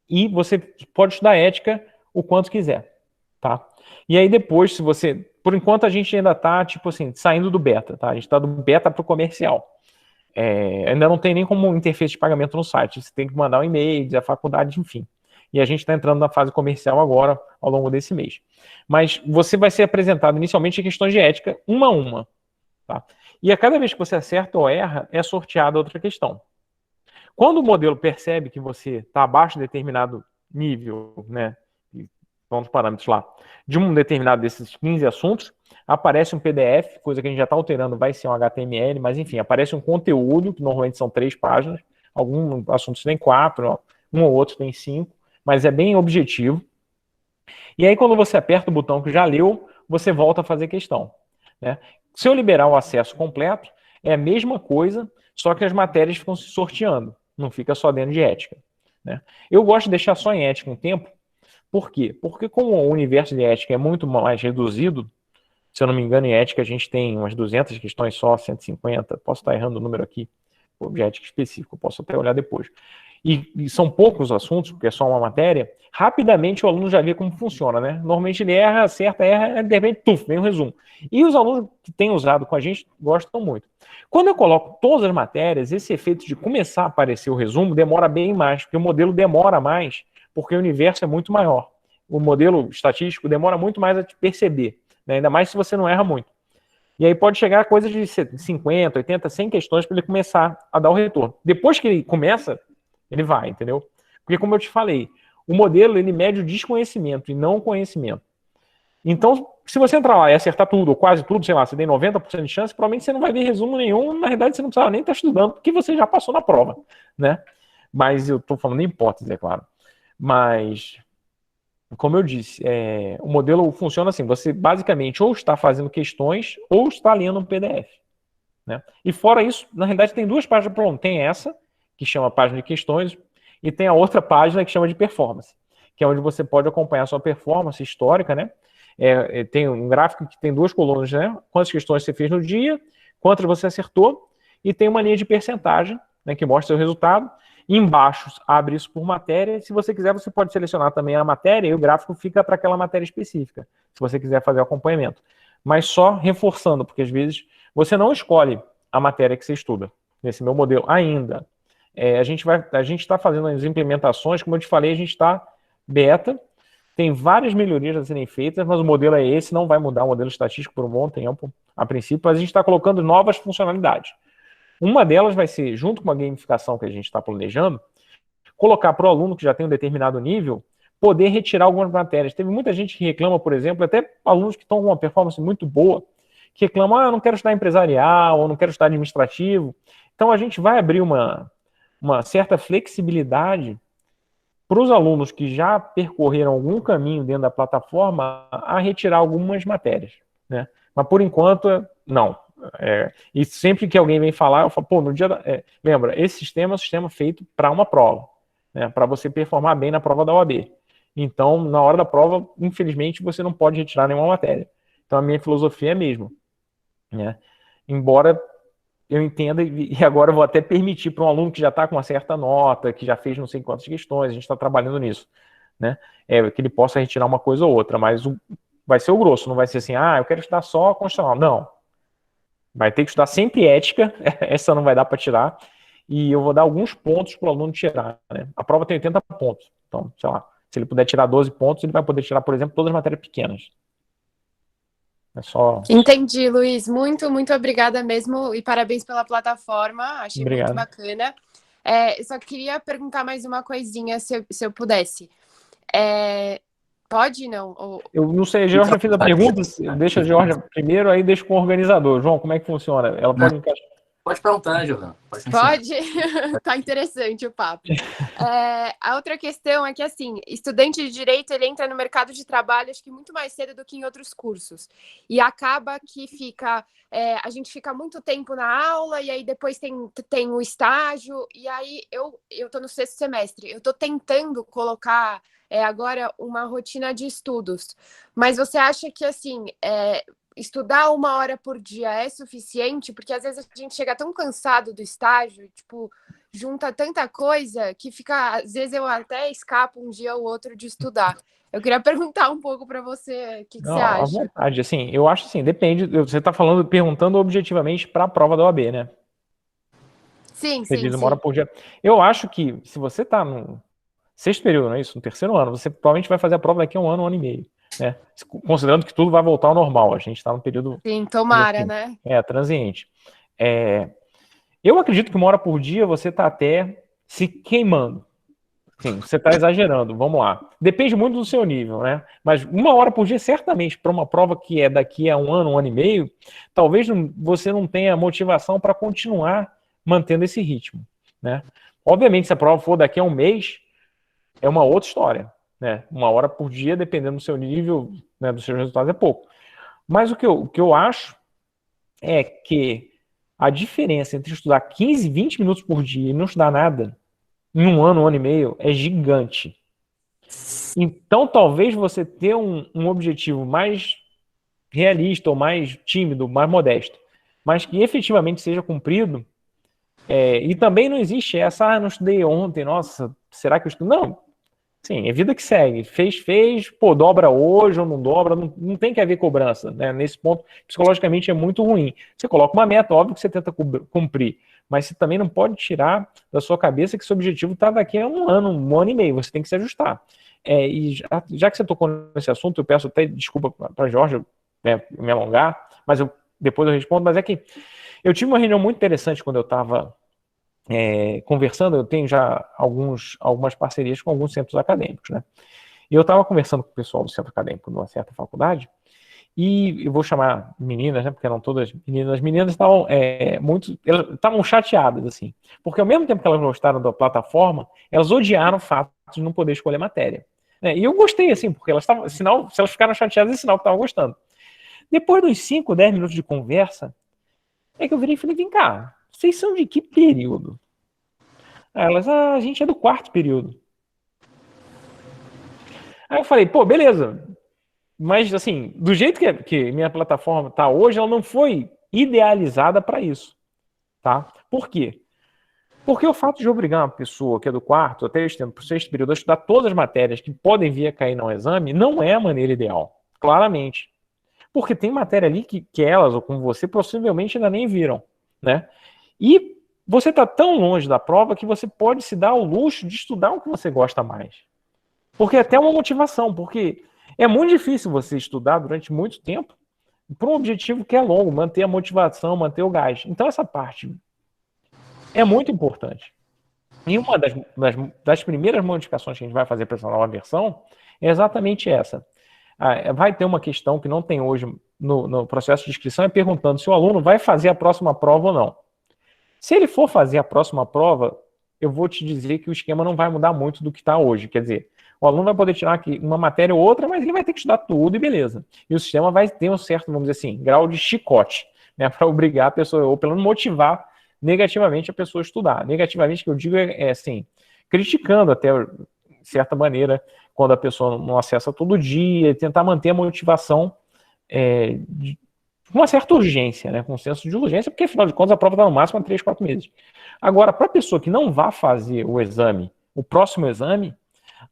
e você pode estudar ética o quanto quiser, tá? E aí depois, se você... Por enquanto, a gente ainda tá, tipo assim, saindo do beta, tá? A gente tá do beta pro comercial. Ainda não tem nem como interface de pagamento no site. Você tem que mandar um e-mail, dizer a faculdade, enfim. E a gente está entrando na fase comercial agora, ao longo desse mês. Mas você vai ser apresentado inicialmente em questões de ética, uma a uma, tá? E a cada vez que você acerta ou erra, é sorteada outra questão. Quando o modelo percebe que você está abaixo de determinado nível, né, vamos os parâmetros lá, de um determinado desses 15 assuntos, aparece um PDF, coisa que a gente já está alterando, vai ser um HTML, mas enfim, aparece um conteúdo, que normalmente são 3 páginas, alguns assuntos tem 4, um ou outro tem 5, mas é bem objetivo. E aí quando você aperta o botão que já leu, você volta a fazer questão, né? Se eu liberar o acesso completo, é a mesma coisa, só que as matérias ficam se sorteando, não fica só dentro de ética, né? Eu gosto de deixar só em ética um tempo. Por quê? Porque como o universo de ética é muito mais reduzido, se eu não me engano, em ética a gente tem umas 200 questões só, 150, posso estar errando o número aqui, de ética específico, posso até olhar depois. E são poucos assuntos, porque é só uma matéria, rapidamente o aluno já vê como funciona, né? Normalmente ele erra, acerta, erra, de repente, vem um resumo. E os alunos que têm usado com a gente gostam muito. Quando eu coloco todas as matérias, esse efeito de começar a aparecer o resumo demora bem mais, porque o modelo demora mais, porque o universo é muito maior. O modelo estatístico demora muito mais a te perceber, né? Ainda mais se você não erra muito. E aí pode chegar a coisa de 50, 80, 100 questões para ele começar a dar o retorno. Depois que ele começa, ele vai, entendeu? Porque como eu te falei, o modelo ele mede o desconhecimento e não o conhecimento. Então, se você entrar lá e acertar tudo, ou quase tudo, sei lá, você tem 90% de chance, provavelmente você não vai ver resumo nenhum, na verdade você não precisava nem estar estudando, porque você já passou na prova, né? Mas eu estou falando em hipótese, é claro. Mas, como eu disse, o modelo funciona assim, você basicamente ou está fazendo questões ou está lendo um PDF, né? E fora isso, na realidade tem 2 páginas para aluno. Tem essa, que chama página de questões, e tem a outra página que chama de performance, que é onde você pode acompanhar a sua performance histórica, né? Tem um gráfico que tem 2 colunas, né? Quantas questões você fez no dia, quantas você acertou, e tem uma linha de percentagem, né, que mostra o seu resultado. E embaixo abre isso por matéria. Se você quiser, você pode selecionar também a matéria e o gráfico fica para aquela matéria específica, se você quiser fazer o acompanhamento. Mas só reforçando, porque às vezes você não escolhe a matéria que você estuda, nesse meu modelo ainda. A gente está fazendo as implementações, como eu te falei, a gente está beta, tem várias melhorias a serem feitas, mas o modelo é esse, não vai mudar o modelo estatístico por um bom tempo, a princípio, mas a gente está colocando novas funcionalidades. Uma delas vai ser, junto com a gamificação que a gente está planejando, colocar para o aluno que já tem um determinado nível, poder retirar algumas matérias. Teve muita gente que reclama, por exemplo, até alunos que estão com uma performance muito boa, que reclamam, eu não quero estudar empresarial, ou não quero estudar administrativo. Então a gente vai abrir uma certa flexibilidade para os alunos que já percorreram algum caminho dentro da plataforma a retirar algumas matérias, né? Mas por enquanto, não. E sempre que alguém vem falar, eu falo, pô, no dia lembra, esse sistema é um sistema feito para uma prova, né? Para você performar bem na prova da OAB. Então, na hora da prova, infelizmente, você não pode retirar nenhuma matéria. Então, a minha filosofia é a mesma, né? Embora eu entenda, e agora eu vou até permitir para um aluno que já está com uma certa nota, que já fez não sei quantas questões, a gente está trabalhando nisso, né? Que ele possa retirar uma coisa ou outra, mas vai ser o grosso, não vai ser assim, eu quero estudar só constitucional. Não. Vai ter que estudar sempre ética, essa não vai dar para tirar, e eu vou dar alguns pontos para o aluno tirar, né? A prova tem 80 pontos, então, sei lá, se ele puder tirar 12 pontos, ele vai poder tirar, por exemplo, todas as matérias pequenas. É só... Entendi, Luiz. Muito, muito obrigada mesmo e parabéns pela plataforma. Achei Obrigado. muito bacana. Só queria perguntar mais uma coisinha, se eu pudesse. Pode não? Ou... Eu não sei, a Georgia fez a pergunta, deixa a Georgia primeiro, aí deixa com o organizador. João, como é que funciona? Ela pode encaixar. Pode perguntar, Giovana. Pode? Tá interessante o papo. A outra questão é que, assim, estudante de Direito, ele entra no mercado de trabalho, acho que muito mais cedo do que em outros cursos. E acaba que a gente fica muito tempo na aula, e aí depois tem o estágio, e aí eu tô no 6º semestre. Eu tô tentando colocar agora uma rotina de estudos. Mas você acha que, assim... estudar 1 hora por dia é suficiente? Porque às vezes a gente chega tão cansado do estágio, tipo, junta tanta coisa que fica, às vezes eu até escapo um dia ou outro de estudar. Eu queria perguntar um pouco para você, o que você acha? À vontade, assim, eu acho assim, depende, você está perguntando objetivamente para a prova da OAB, né? Sim, Você sim, diz 1 sim. hora por dia. Eu acho que se você está no 6º período, não é isso? No 3º ano, você provavelmente vai fazer a prova daqui a 1 ano e meio. Né? Considerando que tudo vai voltar ao normal, a gente está no período... Sim, tomara, né? Transiente. Eu acredito que 1 hora por dia você está até se queimando. Sim, você está exagerando, vamos lá. Depende muito do seu nível, né? Mas 1 hora por dia, certamente, para uma prova que é daqui a 1 ano e meio, talvez você não tenha motivação para continuar mantendo esse ritmo, né? Obviamente, se a prova for daqui a 1 mês, é uma outra história. Né? 1 hora por dia, dependendo do seu nível, né, dos seus resultados, é pouco. Mas o que eu acho é que a diferença entre estudar 15, 20 minutos por dia e não estudar nada, em 1 ano e meio, é gigante. Então, talvez você ter um objetivo mais realista, ou mais tímido, mais modesto, mas que efetivamente seja cumprido, e também não existe essa, não estudei ontem, nossa, será que eu estudo? Não. Sim, é vida que segue. Fez, pô, dobra hoje ou não dobra, não tem que haver cobrança, né? Nesse ponto, psicologicamente é muito ruim. Você coloca uma meta, óbvio que você tenta cumprir, mas você também não pode tirar da sua cabeça que seu objetivo está daqui a 1 ano, 1 ano e meio, você tem que se ajustar. E já que você tocou nesse assunto, eu peço até desculpa para a Georgia, né, me alongar, mas depois eu respondo, mas é que eu tive uma reunião muito interessante quando eu estava conversando, eu tenho já algumas parcerias com alguns centros acadêmicos, né? E eu estava conversando com o pessoal do centro acadêmico de uma certa faculdade, e eu vou chamar meninas, né? Porque eram todas meninas. As meninas estavam elas estavam chateadas, assim, porque ao mesmo tempo que elas gostaram da plataforma, elas odiaram o fato de não poder escolher matéria. Né? E eu gostei, assim, porque elas estavam, se elas ficaram chateadas, é sinal que estavam gostando. Depois dos 5, 10 minutos de conversa, é que eu virei e falei, vem cá, vocês são de que período? Aí elas, a gente é do 4º período. Aí eu falei, pô, beleza. Mas, assim, do jeito que minha plataforma está hoje, ela não foi idealizada para isso. Tá? Por quê? Porque o fato de obrigar uma pessoa que é do 4º, até eu estendo para o 6º período, a estudar todas as matérias que podem vir a cair no exame, não é a maneira ideal. Claramente. Porque tem matéria ali que elas, ou como você, possivelmente ainda nem viram. Né? E você está tão longe da prova que você pode se dar ao luxo de estudar o que você gosta mais. Porque é até uma motivação, porque é muito difícil você estudar durante muito tempo para um objetivo que é longo, manter a motivação, manter o gás. Então essa parte é muito importante. E uma das primeiras modificações que a gente vai fazer para essa nova versão é exatamente essa. Vai ter uma questão que não tem hoje no processo de inscrição, é perguntando se o aluno vai fazer a próxima prova ou não. Se ele for fazer a próxima prova, eu vou te dizer que o esquema não vai mudar muito do que está hoje. Quer dizer, o aluno vai poder tirar aqui uma matéria ou outra, mas ele vai ter que estudar tudo e beleza. E o sistema vai ter um certo, vamos dizer assim, grau de chicote, né, para obrigar a pessoa, ou pelo menos motivar negativamente a pessoa a estudar. Negativamente, que eu digo assim, criticando até, de certa maneira, quando a pessoa não acessa todo dia, tentar manter a motivação com uma certa urgência, né, com um senso de urgência, porque afinal de contas a prova está no máximo há 3, 4 meses. Agora, para a pessoa que não vá fazer o exame, o próximo exame,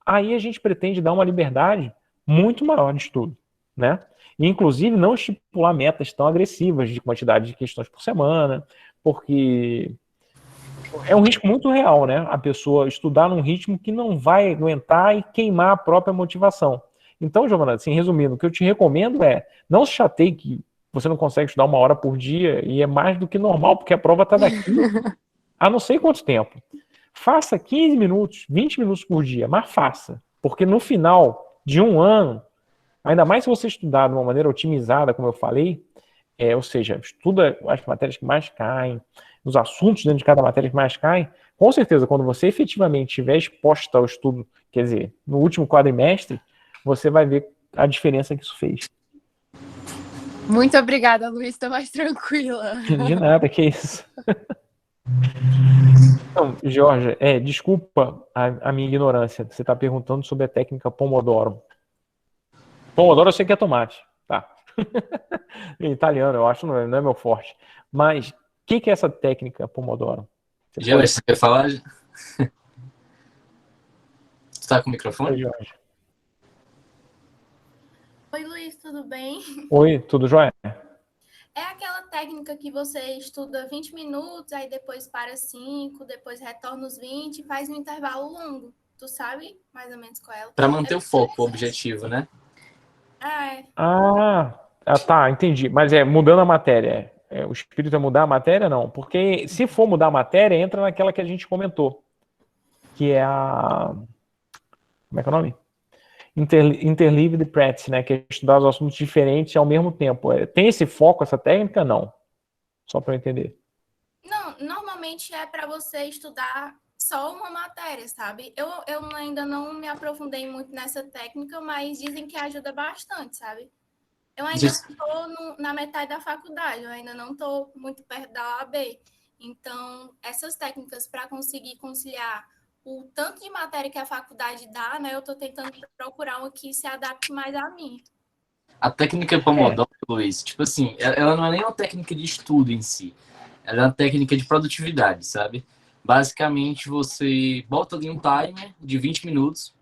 aí a gente pretende dar uma liberdade muito maior de estudo, né? E, inclusive, não estipular metas tão agressivas de quantidade de questões por semana, porque é um risco muito real, né? A pessoa estudar num ritmo que não vai aguentar e queimar a própria motivação. Então, Giovana, assim, resumindo, o que eu te recomendo não se chateie que você não consegue estudar 1 hora por dia e é mais do que normal, porque a prova está daqui há não sei quanto tempo. Faça 15 minutos, 20 minutos por dia, mas faça. Porque no final de 1 ano, ainda mais se você estudar de uma maneira otimizada, como eu falei, ou seja, estuda as matérias que mais caem, os assuntos dentro de cada matéria que mais caem, com certeza, quando você efetivamente estiver exposto ao estudo, quer dizer, no último quadrimestre, você vai ver a diferença que isso fez. Muito obrigada, Luiz, estou mais tranquila. De nada, que isso. Então, Jorge, desculpa a minha ignorância. Você está perguntando sobre a técnica Pomodoro. Pomodoro eu sei que é tomate, tá? Em italiano, eu acho, não é meu forte. Mas o que é essa técnica Pomodoro? Você quer falar? Você está com o microfone? Oi, Jorge. Oi, Luiz, tudo bem? Oi, tudo jóia? É aquela técnica que você estuda 20 minutos, aí depois para 5, depois retorna os 20 e faz um intervalo longo. Tu sabe mais ou menos qual é ela? Para manter o foco, o objetivo, né? Tá, entendi. Mas mudando a matéria. O espírito é mudar a matéria, não? Porque se for mudar a matéria, entra naquela que a gente comentou, que é a... Como é que é o nome? Interleaved practice, né? Que é estudar os assuntos diferentes ao mesmo tempo. Tem esse foco, essa técnica? Não. Só para eu entender. Não, normalmente é para você estudar só uma matéria, sabe? Eu ainda não me aprofundei muito nessa técnica, mas dizem que ajuda bastante, sabe? Eu ainda estou na metade da faculdade, eu ainda não estou muito perto da OAB. Então, essas técnicas para conseguir conciliar o tanto de matéria que a faculdade dá, né? Eu estou tentando procurar uma que se adapte mais a mim. A técnica Pomodoro, Luiz, tipo assim, ela não é nem uma técnica de estudo em si. Ela é uma técnica de produtividade, sabe? Basicamente, você bota ali um timer de 20 minutos,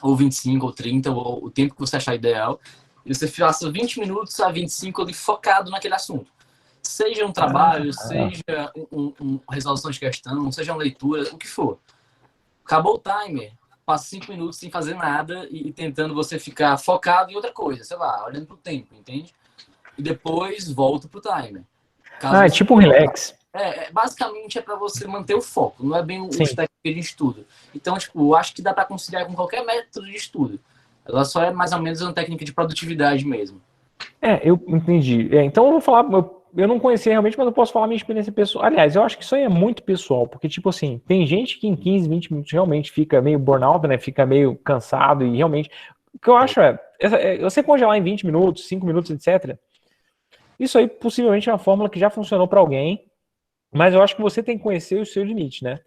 ou 25, ou 30, ou o tempo que você achar ideal, e você passa 20 minutos a 25 ali focado naquele assunto. Seja um trabalho, seja uma resolução de questão, seja uma leitura, o que for. Acabou o timer, passa 5 minutos sem fazer nada e tentando você ficar focado em outra coisa, sei lá, olhando pro tempo, entende? E depois volta pro timer. É tipo um relax. Basicamente é para você manter o foco, não é bem o técnica de estudo. Então, tipo, eu acho que dá para conciliar com qualquer método de estudo. Ela só é mais ou menos uma técnica de produtividade mesmo. Eu entendi. Então eu vou falar, eu não conhecia realmente, mas eu posso falar minha experiência pessoal. Aliás, eu acho que isso aí é muito pessoal, porque, tipo assim, tem gente que em 15, 20 minutos realmente fica meio burnout, né? Fica meio cansado e realmente... O que eu acho você congelar em 20 minutos, 5 minutos, etc. Isso aí possivelmente é uma fórmula que já funcionou para alguém, mas eu acho que você tem que conhecer o seu limite, né?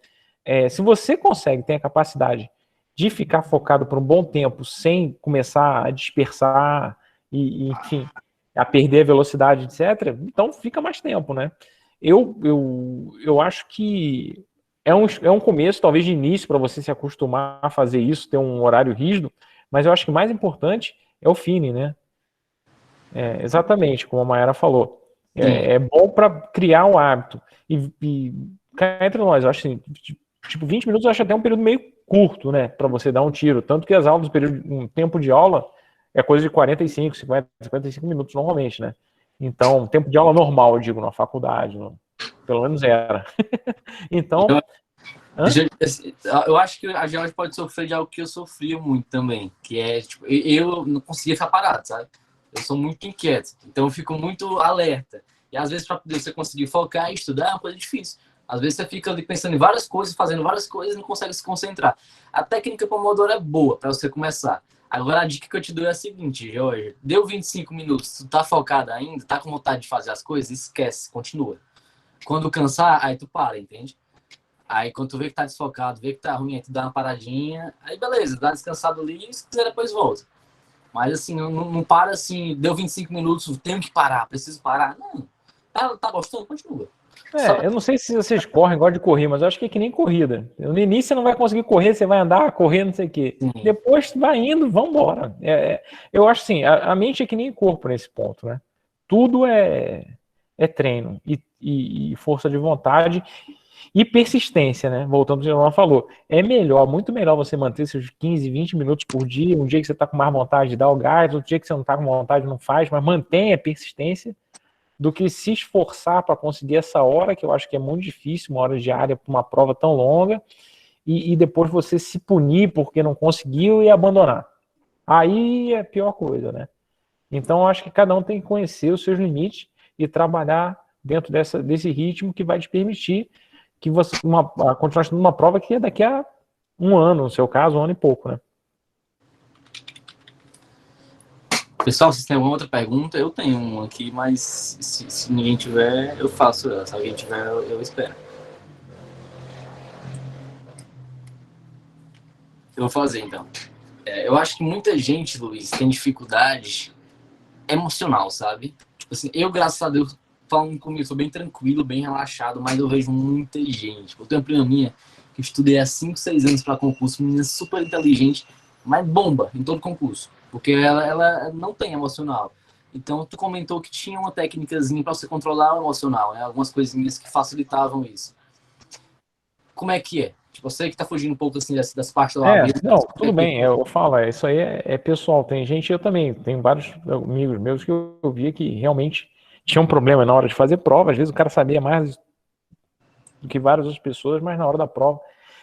Se você consegue, tem a capacidade de ficar focado por um bom tempo sem começar a dispersar e enfim, a perder a velocidade, etc., então fica mais tempo, né? Eu acho que é um começo, talvez de início, para você se acostumar a fazer isso, ter um horário rígido, mas eu acho que o mais importante é o feeling, né? Exatamente, como a Mayara falou. É bom para criar um hábito. E cá entre nós, eu acho assim, tipo, 20 minutos eu acho até um período meio curto, né, para você dar um tiro. Tanto que as aulas, um tempo de aula é coisa de 45, 50, 55 minutos normalmente, né? Então, tempo de aula normal, eu digo, na faculdade, pelo menos era. Então... Eu acho que a Georgia pode sofrer de algo que eu sofria muito também, que é, tipo, eu não conseguia ficar parado, sabe? Eu sou muito inquieto, então eu fico muito alerta. E às vezes, para poder você conseguir focar e estudar, é uma coisa difícil. Às vezes você fica ali pensando em várias coisas, fazendo várias coisas e não consegue se concentrar. A técnica Pomodoro é boa para você começar. Agora, a dica que eu te dou é a seguinte, Jorge. Deu 25 minutos, tu tá focado ainda, tá com vontade de fazer as coisas, esquece, continua. Quando cansar, aí tu para, entende? Aí quando tu vê que tá desfocado, vê que tá ruim, aí tu dá uma paradinha, aí beleza, dá descansado ali e se quiser depois volta. Mas assim, não para assim, deu 25 minutos, tenho que parar, preciso parar. Não, tá gostando? Continua. Eu não sei se vocês correm, gostam de correr, mas eu acho que é que nem corrida. No início você não vai conseguir correr, você vai andar, correr, não sei o quê. Depois vai indo, vambora. Eu acho assim, a mente é que nem corpo nesse ponto, né? Tudo é treino e força de vontade e persistência, né? Voltando ao que a Joana falou. Muito melhor você manter seus 15, 20 minutos por dia, um dia que você tá com mais vontade de dar o gás, outro dia que você não tá com vontade, não faz, mas mantenha a persistência, do que se esforçar para conseguir essa hora, que eu acho que é muito difícil, uma hora diária para uma prova tão longa, e depois você se punir porque não conseguiu e abandonar. aí é a pior coisa, né? Então, eu acho que cada um tem que conhecer os seus limites e trabalhar dentro desse ritmo que vai te permitir que você continuar estudando uma prova que é daqui a um ano, no seu caso, um ano e pouco, né? Pessoal, vocês têm alguma outra pergunta? Eu tenho uma aqui, mas se ninguém tiver, eu faço ela. Se alguém tiver, eu espero. Eu vou fazer, então. Eu acho que muita gente, Luiz, tem dificuldade emocional, sabe? Tipo assim, eu, graças a Deus, falando comigo, sou bem tranquilo, bem relaxado, mas eu vejo muita gente. Eu tenho uma prima minha que eu estudei há 5, 6 anos para concurso, menina super inteligente, mas bomba em todo concurso, porque ela não tem emocional. Então, tu comentou que tinha uma técnicazinha para você controlar o emocional, né? Algumas coisinhas que facilitavam isso. Como é que é? Tipo, você que tá fugindo um pouco assim das partes da OAB. Não, tudo bem, eu falo, isso aí é pessoal. Tem gente, eu também, tenho vários amigos meus que eu via que realmente tinha um problema na hora de fazer prova. Às vezes o cara sabia mais do que várias outras pessoas, mas na hora da prova.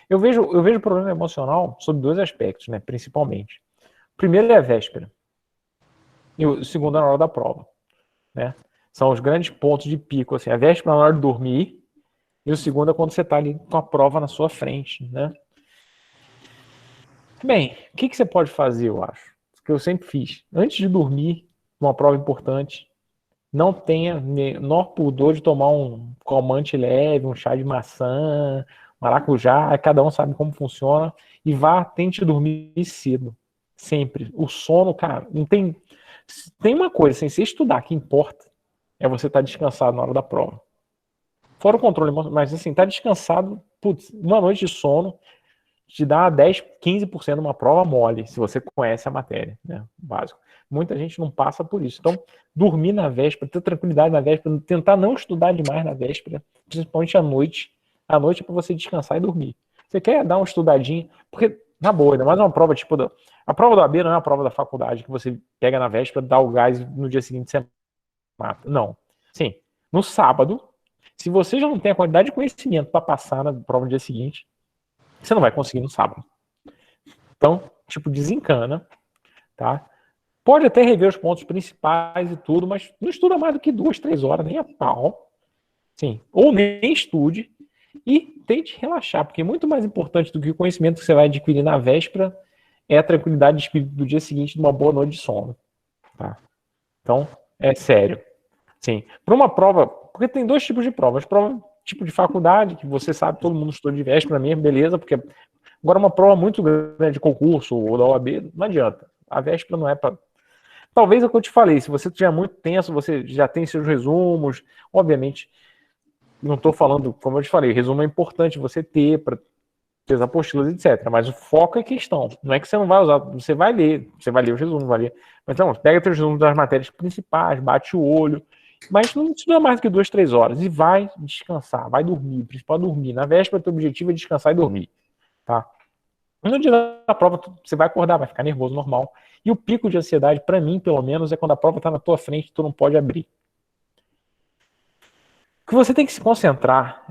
Eu vejo problema emocional sob 2 aspectos, né, principalmente. O primeiro é a véspera. E o segundo é na hora da prova, né? São os grandes pontos de pico, assim, a véspera na hora de dormir e o segundo é quando você está ali com a prova na sua frente, né? Bem, o que você pode fazer, eu acho? Que eu sempre fiz. Antes de dormir, uma prova importante, não tenha menor pudor de tomar um calmante leve, um chá de maçã, maracujá, cada um sabe como funciona, e tente dormir cedo. Sempre. O sono, cara, não tem... Tem uma coisa, assim, se estudar, que importa é você estar descansado na hora da prova. Fora o controle, mas assim, tá descansado, putz, uma noite de sono te dá 10, 15% de uma prova mole, se você conhece a matéria, né? Básico. Muita gente não passa por isso. Então, dormir na véspera, ter tranquilidade na véspera, tentar não estudar demais na véspera, principalmente à noite. À noite é para você descansar e dormir. Você quer dar uma estudadinha, porque, na boa, ainda mais uma prova tipo a prova do AB não é uma prova da faculdade que você pega na véspera, dá o gás e no dia seguinte você mata. Não. Sim, no sábado, se você já não tem a quantidade de conhecimento para passar na prova no dia seguinte, você não vai conseguir no sábado. Então, tipo, desencana, tá? Pode até rever os pontos principais e tudo, mas não estuda mais do que 2, 3 horas, nem a pau. Sim. Ou nem estude e tente relaxar, porque muito mais importante do que o conhecimento que você vai adquirir na véspera é a tranquilidade de espírito do dia seguinte de uma boa noite de sono. Tá? Então, é sério. Sim. Para uma prova, porque tem 2 tipos de provas. Prova tipo de faculdade, que você sabe, todo mundo estuda de véspera mesmo, beleza, porque agora uma prova muito grande de concurso ou da OAB, não adianta. A véspera não é para... Talvez é o que eu te falei, se você estiver muito tenso, você já tem seus resumos, obviamente, não estou falando, como eu te falei, resumo é importante você ter para ter as apostilas, etc. Mas o foco é questão. Não é que você não vai usar, você vai ler os resumos, vai ler. Mas não, pega os resumos das matérias principais, bate o olho, mas não estuda mais do que 2, 3 horas e vai descansar, vai dormir, o principal é dormir. Na véspera, o teu objetivo é descansar e dormir, tá? No dia da prova, você vai acordar, vai ficar nervoso, normal. E o pico de ansiedade, para mim, pelo menos, é quando a prova está na tua frente, tu não pode abrir. O que você tem que se concentrar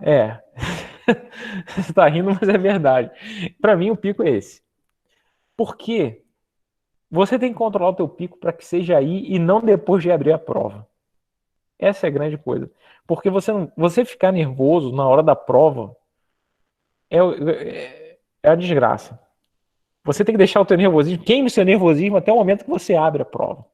você tá rindo, mas é verdade. Para mim, o pico é esse. Por quê? Você tem que controlar o teu pico para que seja aí e não depois de abrir a prova. Essa é a grande coisa. Porque você ficar nervoso na hora da prova é a desgraça. Você tem que deixar o teu nervosismo, queime o seu nervosismo até o momento que você abre a prova.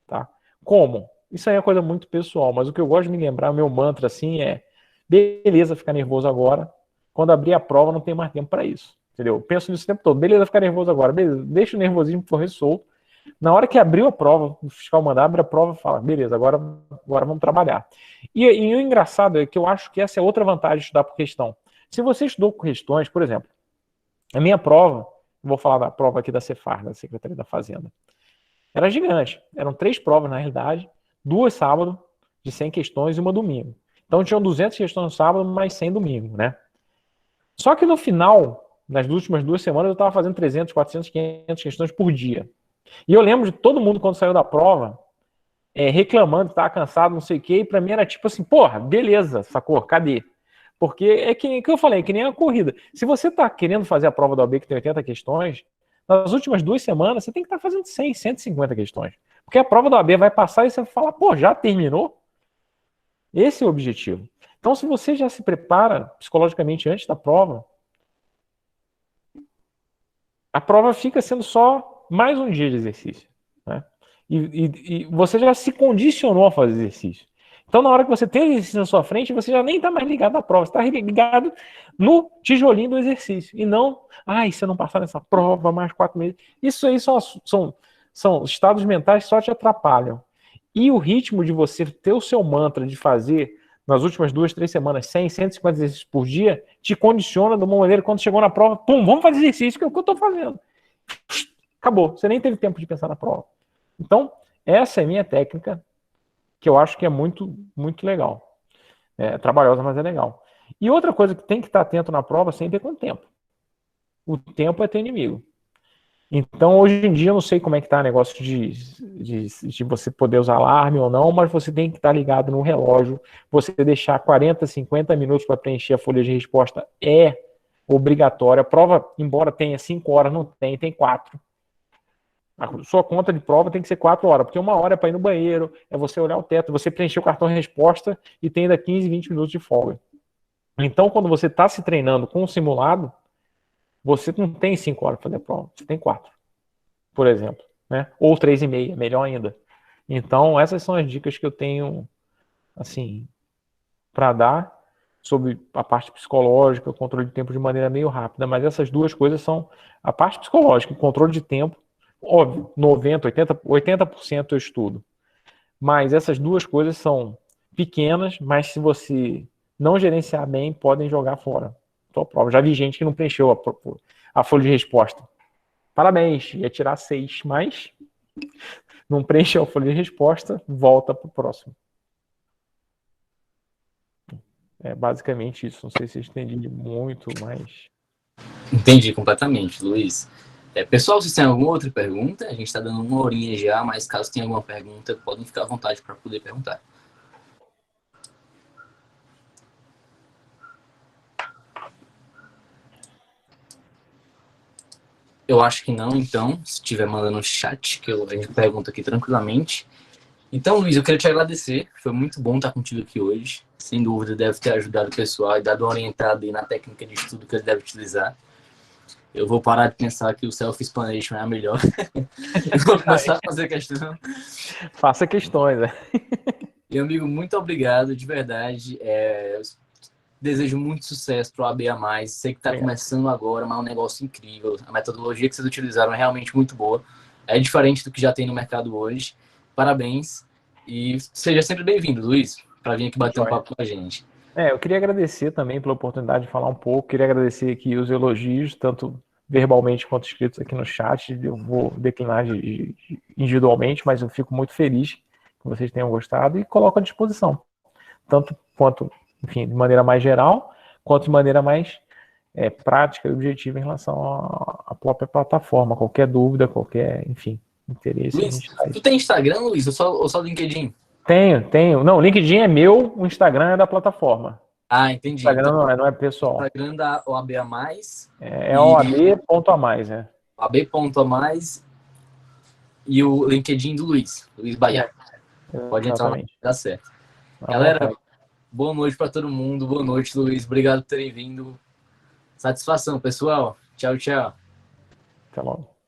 Tá? Como? Isso aí é coisa muito pessoal, mas o que eu gosto de me lembrar, o meu mantra assim é: beleza ficar nervoso agora, quando abrir a prova não tem mais tempo para isso. Entendeu? Eu penso nisso o tempo todo, beleza ficar nervoso agora, beleza, deixa o nervosismo correr solto. Na hora que abriu a prova, o fiscal mandar, abre a prova e fala, beleza, agora vamos trabalhar. E o engraçado é que eu acho que essa é outra vantagem de estudar por questão. Se você estudou por questões, por exemplo, a minha prova, vou falar da prova aqui da Cefar, da Secretaria da Fazenda, era gigante. Eram 3 provas, na realidade, 2 sábado, de 100 questões e uma domingo. Então tinham 200 questões no sábado, mais 100 domingo, né? Só que no final, nas últimas 2 semanas, eu estava fazendo 300, 400, 500 questões por dia. E eu lembro de todo mundo, quando saiu da prova, reclamando que estava cansado, não sei o quê, e para mim era tipo assim, porra, beleza, sacou? Cadê? Porque é que eu falei, que nem a corrida. Se você está querendo fazer a prova da OAB que tem 80 questões, nas últimas 2 semanas, você tem que estar fazendo 100, 150 questões. Porque a prova da OAB vai passar e você vai falar, pô, já terminou? Esse é o objetivo. Então, se você já se prepara psicologicamente antes da prova, a prova fica sendo só mais um dia de exercício, né? E você já se condicionou a fazer exercício. Então, na hora que você tem o exercício na sua frente, você já nem está mais ligado na prova, você está ligado no tijolinho do exercício. E não, se eu não passar nessa prova, mais 4 meses. Isso aí são estados mentais que só te atrapalham. E o ritmo de você ter o seu mantra de fazer nas últimas 2, 3 semanas 100, 150 exercícios por dia, te condiciona de uma maneira, quando chegou na prova, pum, vamos fazer exercício, que é o que eu estou fazendo. Acabou, você nem teve tempo de pensar na prova. Então, essa é a minha técnica, que eu acho que é muito, muito legal. É trabalhosa, mas é legal. E outra coisa que tem que estar atento na prova sempre é com o tempo. O tempo é teu inimigo. Então, hoje em dia, eu não sei como é que está o negócio de você poder usar alarme ou não, mas você tem que estar ligado no relógio. Você deixar 40, 50 minutos para preencher a folha de resposta é obrigatório. A prova, embora tenha 5 horas, não tem, tem 4. A sua conta de prova tem que ser 4 horas, porque 1 hora é para ir no banheiro, é você olhar o teto, você preencher o cartão de resposta e tem ainda 15, 20 minutos de folga. Então, quando você está se treinando com o simulado, você não tem 5 horas para fazer a prova, você tem 4, por exemplo, né? Ou 3,5, melhor ainda. Então, essas são as dicas que eu tenho, assim, para dar sobre a parte psicológica, o controle de tempo de maneira meio rápida, mas essas duas coisas são a parte psicológica, o controle de tempo, óbvio, 90%, 80% eu estudo, mas essas duas coisas são pequenas, mas se você não gerenciar bem, podem jogar fora sua prova. Já vi gente que não preencheu a folha de resposta. Parabéns, ia tirar 6, mas não preencheu a folha de resposta, volta para o próximo. É basicamente isso. Não sei se eu estendi muito, mas... Entendi completamente, Luiz. Pessoal, se tem alguma outra pergunta, a gente está dando 1 horinha já, mas caso tenha alguma pergunta, podem ficar à vontade para poder perguntar. Eu acho que não, então, se estiver mandando no chat, que a gente pergunta aqui tranquilamente. Então, Luiz, eu quero te agradecer, foi muito bom estar contigo aqui hoje. Sem dúvida, deve ter ajudado o pessoal e dado uma orientada aí na técnica de estudo que ele deve utilizar. Eu vou parar de pensar que o self-explanation é a melhor. Eu vou começar a fazer questão. Faça questões, né? E, amigo, muito obrigado, de verdade. Desejo muito sucesso para o AB+. Sei que está começando agora, mas é um negócio incrível. A metodologia que vocês utilizaram é realmente muito boa. É diferente do que já tem no mercado hoje. Parabéns. E seja sempre bem-vindo, Luiz, para vir aqui bater um papo com a gente. Eu queria agradecer também pela oportunidade de falar um pouco. Queria agradecer aqui os elogios, tanto verbalmente quanto escritos aqui no chat. Eu vou declinar individualmente, mas eu fico muito feliz que vocês tenham gostado e coloco à disposição. Tanto quanto, enfim, de maneira mais geral, quanto de maneira mais prática e objetiva em relação à própria plataforma. Qualquer dúvida, qualquer, enfim, interesse. Luiz, tu tem Instagram, Luiz, ou só LinkedIn? Tenho. Não, o LinkedIn é meu, o Instagram é da plataforma. Ah, entendi. O Instagram então, não é pessoal. O Instagram da OAB+. É OAB.a+, né? OAB.a+, e o LinkedIn do Luiz Bahia. Pode entrar lá, dá certo. Galera, boa noite para todo mundo. Boa noite, Luiz. Obrigado por terem vindo. Satisfação, pessoal. Tchau, tchau. Até logo.